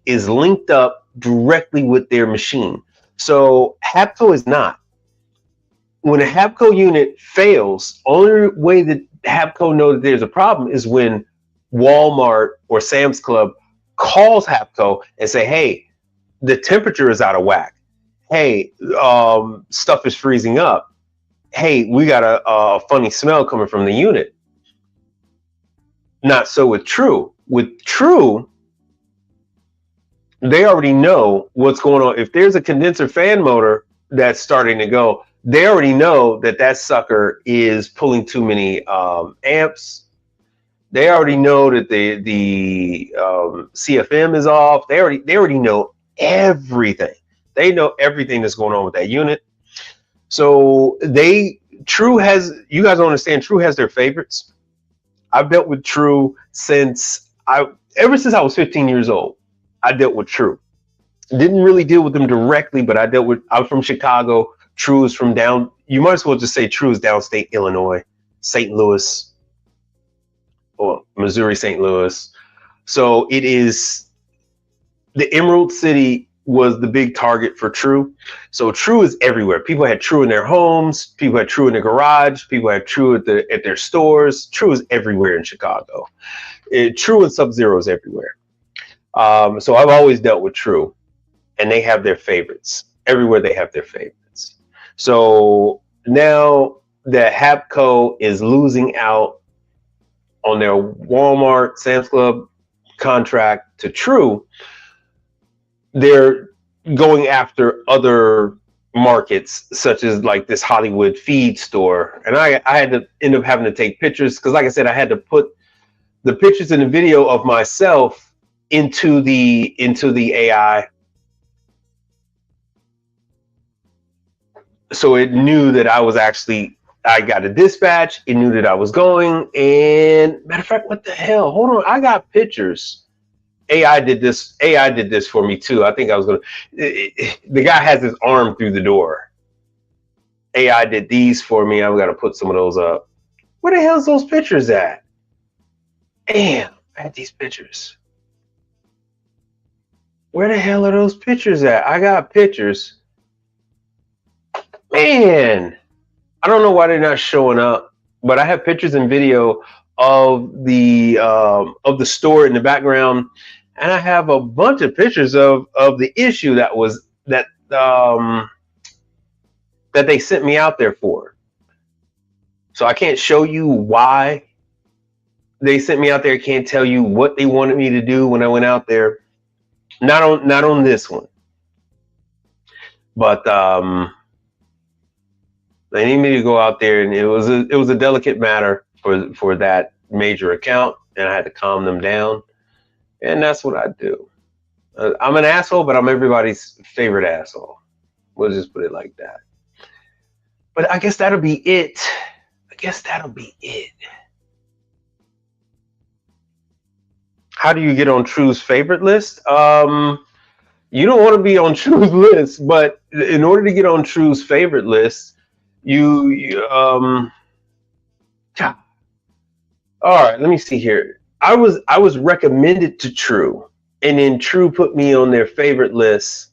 is linked up directly with their machine. So Hatco is not. When a Hatco unit fails, only way that Hatco know that there's a problem is when Walmart or Sam's Club calls Hatco and say, hey, the temperature is out of whack. Hey, stuff is freezing up. Hey, we got a funny smell coming from the unit. Not so with True. With True, they already know what's going on. If there's a condenser fan motor that's starting to go, they already know that sucker is pulling too many amps. They already know that the CFM is off. They already know everything. They know everything that's going on with that unit. So True has, you guys don't understand, True has their favorites. I've dealt with True ever since I was 15 years old. I dealt with True. Didn't really deal with them directly, but I'm from Chicago. True is from you might as well just say True is downstate Illinois, St. Louis, or Missouri, St. Louis. So it is, the Emerald City was the big target for True. So True is everywhere. People had True in their homes. People had True in their garage. People had True at their stores. True is everywhere in Chicago. True and Sub-Zero is everywhere. So I've always dealt with True, and they have their favorites. Everywhere they have their favorites. So now that Hatco is losing out on their Walmart, Sam's Club contract to True, they're going after other markets, such as like this Hollywood Feed store. And I had to end up having to take pictures because, like I said, I had to put the pictures in the video of myself into the AI, so it knew that I got a dispatch. It knew that I was going. And matter of fact, what the hell? Hold on, I got pictures. AI did this for me too. I think I was the guy has his arm through the door. AI did these for me. I've got to put some of those up. Where the hell's those pictures at? Damn, I had these pictures. Where the hell are those pictures at? I got pictures. Man, I don't know why they're not showing up, but I have pictures and video of the store in the background, and I have a bunch of pictures of the issue that they sent me out there for. So I can't show you why they sent me out there. I can't tell you what they wanted me to do when I went out there. Not on this one, but they need me to go out there, and it was a delicate matter for that major account, and I had to calm them down, and that's what I do. I'm an asshole, but I'm everybody's favorite asshole. We'll just put it like that. But I guess that'll be it. How do you get on True's favorite list? You don't want to be on True's list, but in order to get on True's favorite list, you All right, let me see here. I was recommended to True, and then True put me on their favorite list,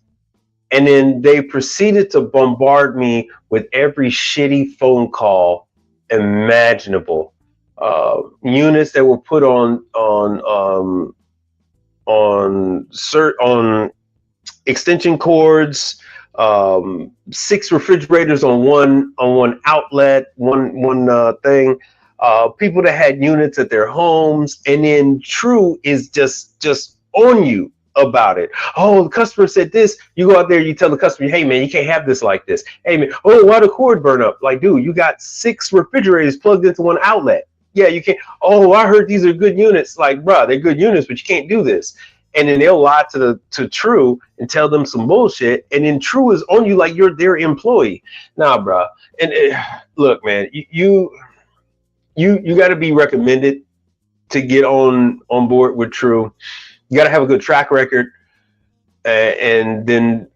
and then they proceeded to bombard me with every shitty phone call imaginable. Units that were put on extension cords, 6 refrigerators on one outlet, one thing. People that had units at their homes, and then True is just on you about it. Oh, the customer said this. You go out there, you tell the customer, hey man, you can't have this like this. Hey man, oh, why the cord burn up? Like, dude, you got 6 refrigerators plugged into one outlet. Yeah, you can't. Oh, I heard these are good units. Like, bruh, they're good units, but you can't do this. And then they'll lie to True and tell them some bullshit, and then True is on you like you're their employee. Nah, bruh. And look, man, you got to be recommended to get on board with True. You got to have a good track record, and then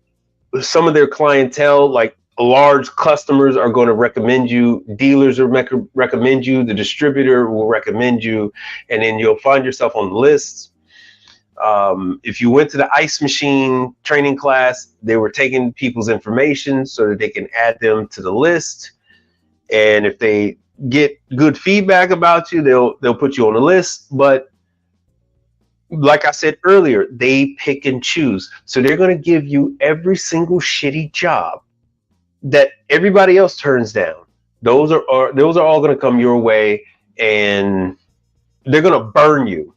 some of their clientele, like large customers, are going to recommend you. Dealers will recommend you. The distributor will recommend you, and then you'll find yourself on the lists. If you went to the ice machine training class, they were taking people's information so that they can add them to the list. And if they get good feedback about you, they'll put you on the list. But like I said earlier, they pick and choose. So they're going to give you every single shitty job that everybody else turns down. Those are all going to come your way, and they're going to burn you.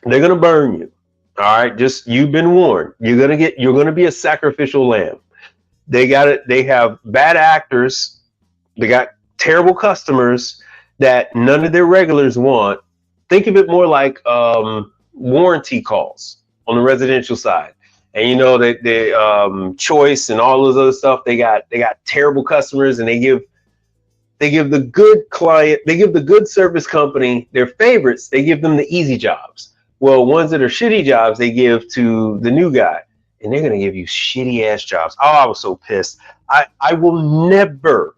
They're going to burn you. All right. Just, you've been warned. You're going to be a sacrificial lamb. They have bad actors. They got terrible customers that none of their regulars want. Think of it more like warranty calls on the residential side. And you know that the Choice and all those other stuff, they got terrible customers, and they give the good client, they give the good service company their favorites. They give them the easy jobs. Well, ones that are shitty jobs, they give to the new guy, and they're going to give you shitty ass jobs. Oh, I was so pissed. I will never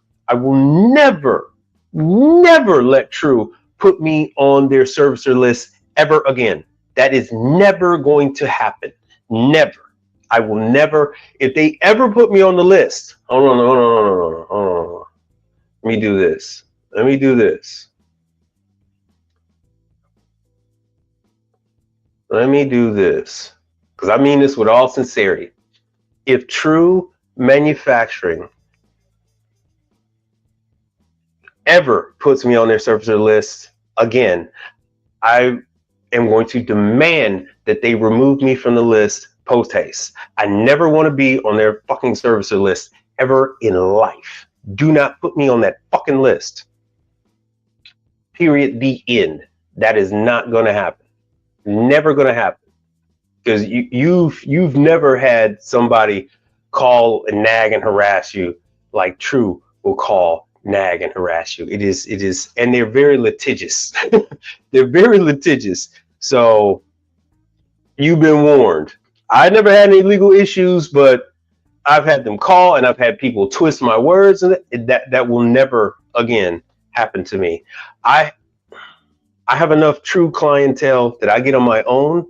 let True put me on their servicer list ever again. That is never going to happen. Never. I will never. If they ever put me on the list, hold on. Let me do this. Because I mean this with all sincerity. If True Manufacturing ever puts me on their servicer list again, I am going to demand that they remove me from the list post haste. I never want to be on their fucking servicer list ever in life. Do not put me on that fucking list. Period. The end. That is not going to happen. Never going to happen. Because you've never had somebody call and nag and harass you like True will call, nag and harass you. It is, and they're very litigious. They're very litigious. So you've been warned. I never had any legal issues, but I've had them call, and I've had people twist my words, and that will never again happen to me. I have enough True clientele that I get on my own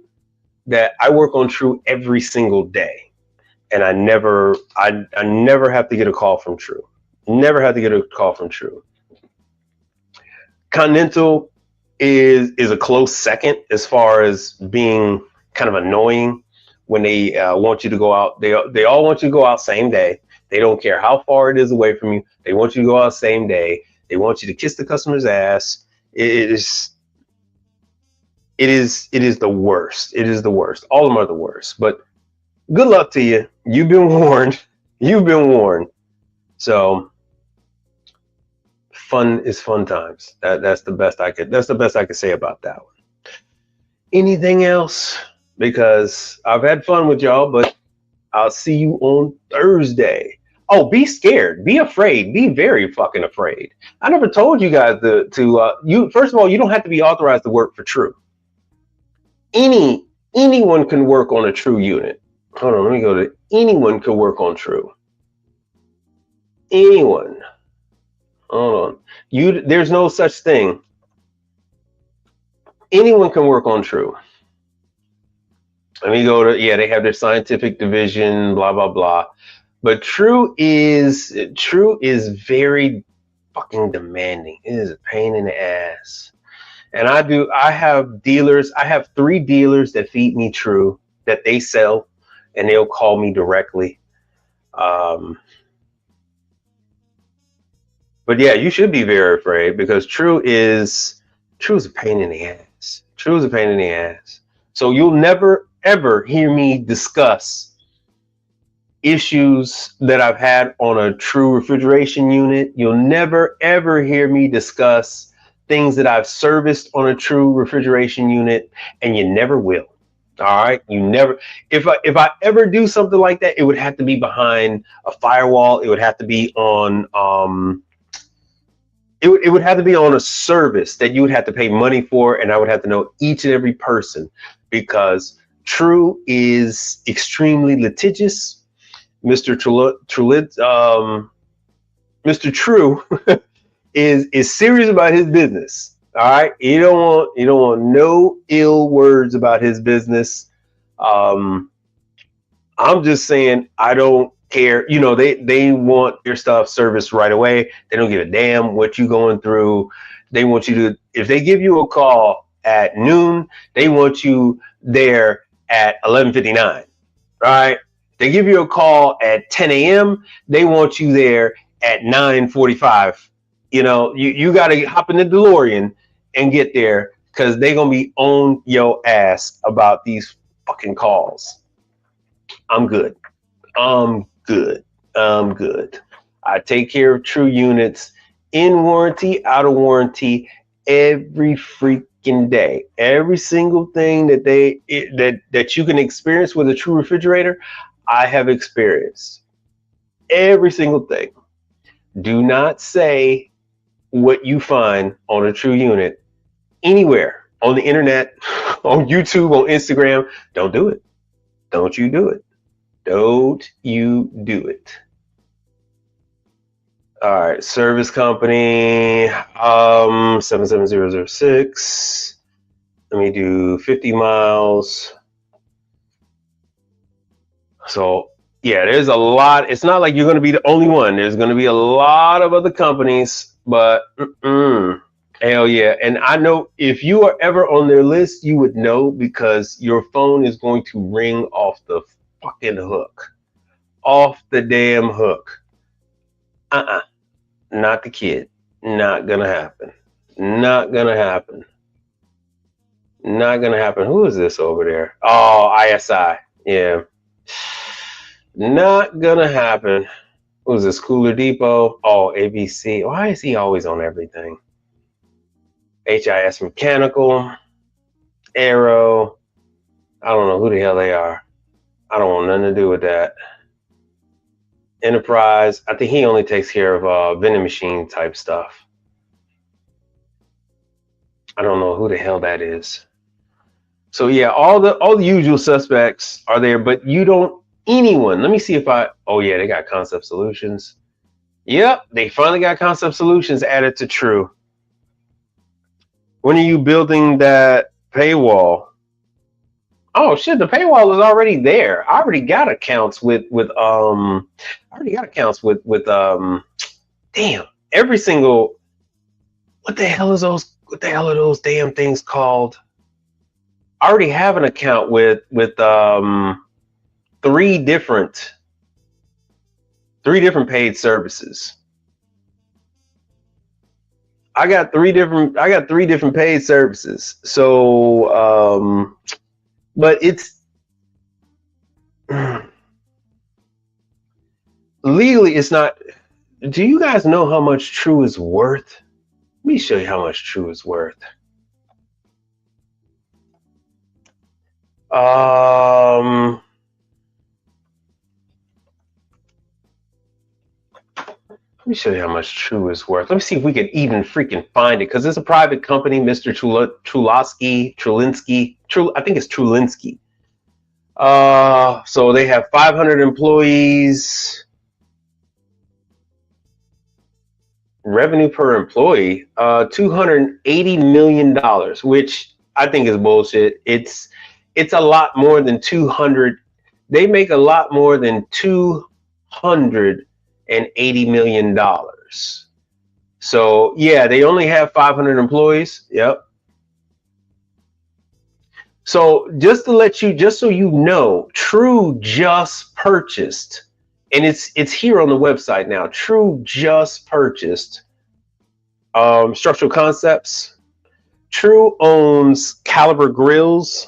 that I work on True every single day, and I never have to get a call from True. Never had to get a call from True. Continental is a close second as far as being kind of annoying when they want you to go out. They all want you to go out same day. They don't care how far it is away from you. They want you to go out same day. They want you to kiss the customer's ass. It is the worst. It is the worst. All of them are the worst. But good luck to you. You've been warned. You've been warned. So fun is fun times. That's the best I could say about that one. Anything else? Because I've had fun with y'all, but I'll see you on Thursday. Oh, be scared, be afraid, be very fucking afraid. I never told you guys you first of all, you don't have to be authorized to work for True. Anyone can work on a True unit. Hold on, let me go to anyone can work on True. Anyone. Hold on. There's no such thing. Anyone can work on True. Let me go to, yeah, they have their scientific division, blah, blah, blah. But True is very fucking demanding. It is a pain in the ass. And I have dealers, I have 3 dealers that feed me True that they sell, and they'll call me directly. But yeah, you should be very afraid because True is a pain in the ass. True is a pain in the ass. So you'll never ever hear me discuss issues that I've had on a True refrigeration unit. You'll never ever hear me discuss things that I've serviced on a True refrigeration unit, and you never will. All right, you never. If I ever do something like that, it would have to be behind a firewall. It would have to be on it would have to be on a service that you would have to pay money for, and I would have to know each and every person because True is extremely litigious. Mr. True is serious about his business. All right, you don't want no ill words about his business. I'm just saying I don't care. You know, they want your stuff serviced right away. They don't give a damn what you going through. They want you to, if they give you a call at noon, they want you there at 11:59. Right? They give you a call at 10 a.m. They want you there at 9:45. You know, you got to hop in the DeLorean and get there because they're going to be on your ass about these fucking calls. I'm good. I'm good. I take care of True units in warranty, out of warranty every freaking day. Every single thing that you can experience with a True refrigerator, I have experienced. Every single thing. Do not say what you find on a True unit anywhere on the internet, on YouTube, on Instagram. Don't do it. Don't you do it. Don't you do it. All right, service company 77006. Let me do 50 miles. So yeah, there's a lot. It's not like you're going to be the only one. There's going to be a lot of other companies, but hell yeah. And I know if you are ever on their list, you would know because your phone is going to ring off the fucking hook. Off the damn hook. Not the kid. Not gonna happen. Not gonna happen. Not gonna happen. Who is this over there? Oh, ISI. Yeah. Not gonna happen. Who's this? Cooler Depot. Oh, ABC. Why is he always on everything? HIS Mechanical. Arrow. I don't know who the hell they are. I don't want nothing to do with that. Enterprise. I think he only takes care of vending machine type stuff. I don't know who the hell that is. So yeah, all the usual suspects are there, but you don't anyone. Let me see if oh yeah, they got Concept Solutions. Yep, they finally got Concept Solutions added to True. When are you building that paywall? Oh shit, the paywall is already there. I already got accounts with damn, every single, what the hell are those damn things called? I already have an account with 3 different paid services. I got three different paid services. So but it's legally it's not. Do you guys know how much True is worth? Let me show you how much True is worth. Let me show you how much True is worth. Let me see if we can even freaking find it, because it's a private company, Mr. Trulinsky. I think it's Trulinsky. So they have 500 employees. revenue per employee, $280 million, which I think is bullshit. It's a lot more than 200. They make a lot more than $280 million. So yeah, they only have 500 employees. Yep. So just so you know, True just purchased, and it's here on the website now. True just purchased Structural Concepts. True owns Caliber Grills.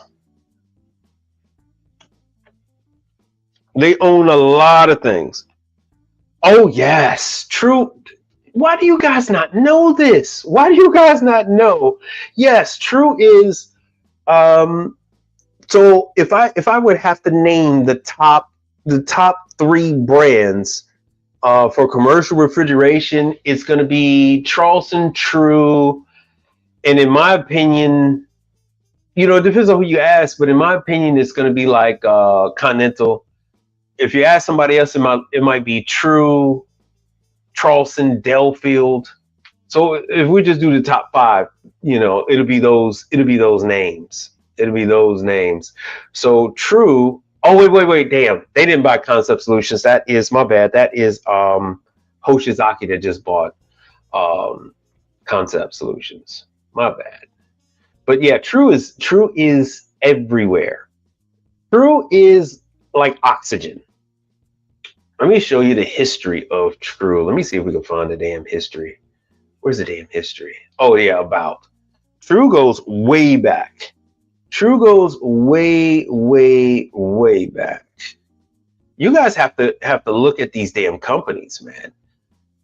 They own a lot of things. Oh yes, True. Why do you guys not know this? Why do you guys not know? Yes, True is. So if I would have to name the top 3 brands for commercial refrigeration, it's going to be Charleston, True, and in my opinion, it depends on who you ask, but in my opinion, it's going to be like Continental. If you ask somebody else, it might be True, Charleston, Delfield. So if we just do the top 5, it'll be those names. It'll be those names. So True. Oh, wait. Damn. They didn't buy Concept Solutions. That is my bad. That is Hoshizaki that just bought Concept Solutions. My bad. But yeah, True is everywhere. True is like oxygen. Let me show you the history of True. Let me see if we can find the damn history. Where's the damn history? Oh yeah, about. True goes way back. True goes way back. You guys have to look at these damn companies, man.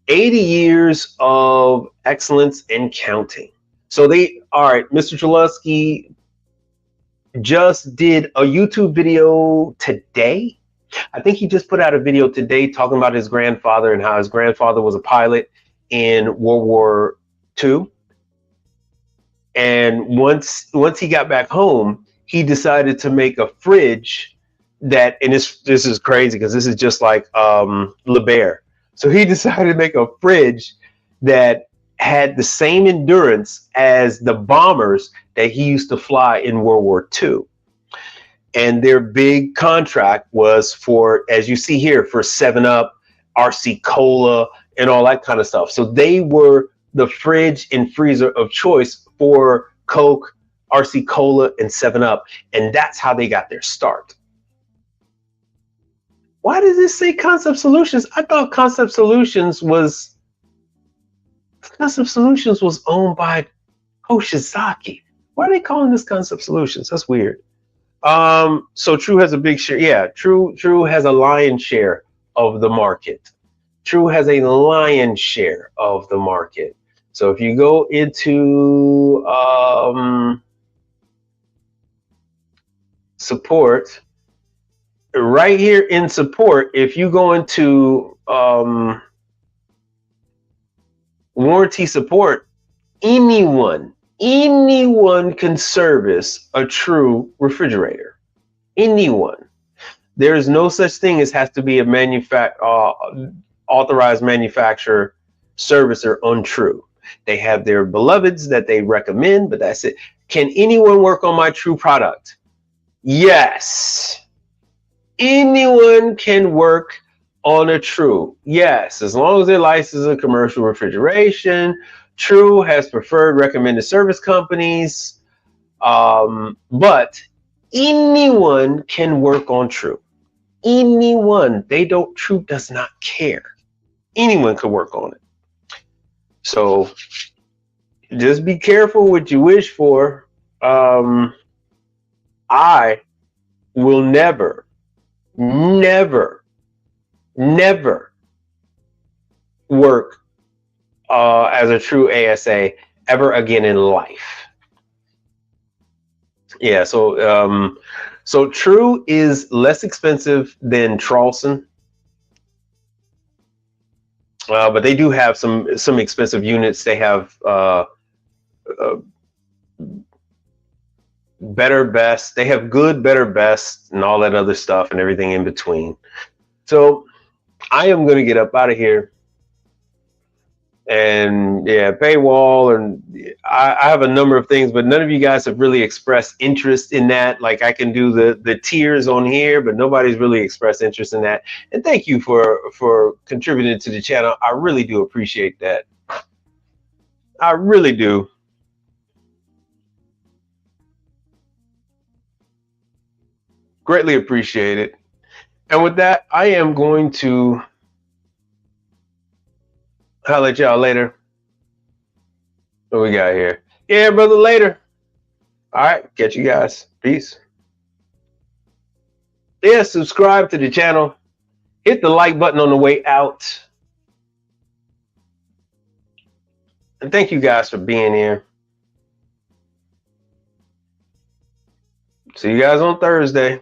80 years of excellence and counting. So all right, Mr. Chulesky just did a YouTube video today. I think he just put out a video today talking about his grandfather and how his grandfather was a pilot in World War II. And once he got back home, he decided to make a fridge that, and this is crazy because this is just like LeBaire. So he decided to make a fridge that had the same endurance as the bombers that he used to fly in World War II. And their big contract was for, as you see here, for 7-Up, RC Cola, and all that kind of stuff. So they were the fridge and freezer of choice for Coke, RC Cola, and 7-Up. And that's how they got their start. Why does this say Concept Solutions? I thought Concept Solutions was owned by Hoshizaki. Why are they calling this Concept Solutions? That's weird. So True has a big share. Yeah, True has a lion's share of the market. True has a lion's share of the market. So if you go into support, right here in support, if you go into warranty support, anyone can service a True refrigerator. Anyone. There is no such thing as has to be a authorized manufacturer servicer on True. They have their beloveds that they recommend, but that's it. Can anyone work on my True product? Yes. Anyone can work on a True. Yes, as long as they're licensed in commercial refrigeration. True has preferred recommended service companies, but anyone can work on True. Anyone. True does not care. Anyone can work on it. So just be careful what you wish for. I will never work as a True ASA ever again in life. Yeah, so True is less expensive than Charleston, but they do have some expensive units. They have better, best. They have good, better, best, and all that other stuff and everything in between. So I am going to get up out of here. and yeah, paywall, and I have a number of things, but none of you guys have really expressed interest in that. Like I can do the tiers on here, but nobody's really expressed interest in that. And thank you for contributing to the channel. I really do appreciate that. I really do. Greatly appreciate it. And with that, I am going to holler at y'all later. What we got here? Yeah, brother, later. All right, catch you guys. Peace. Yeah, subscribe to the channel. Hit the like button on the way out. And thank you guys for being here. See you guys on Thursday.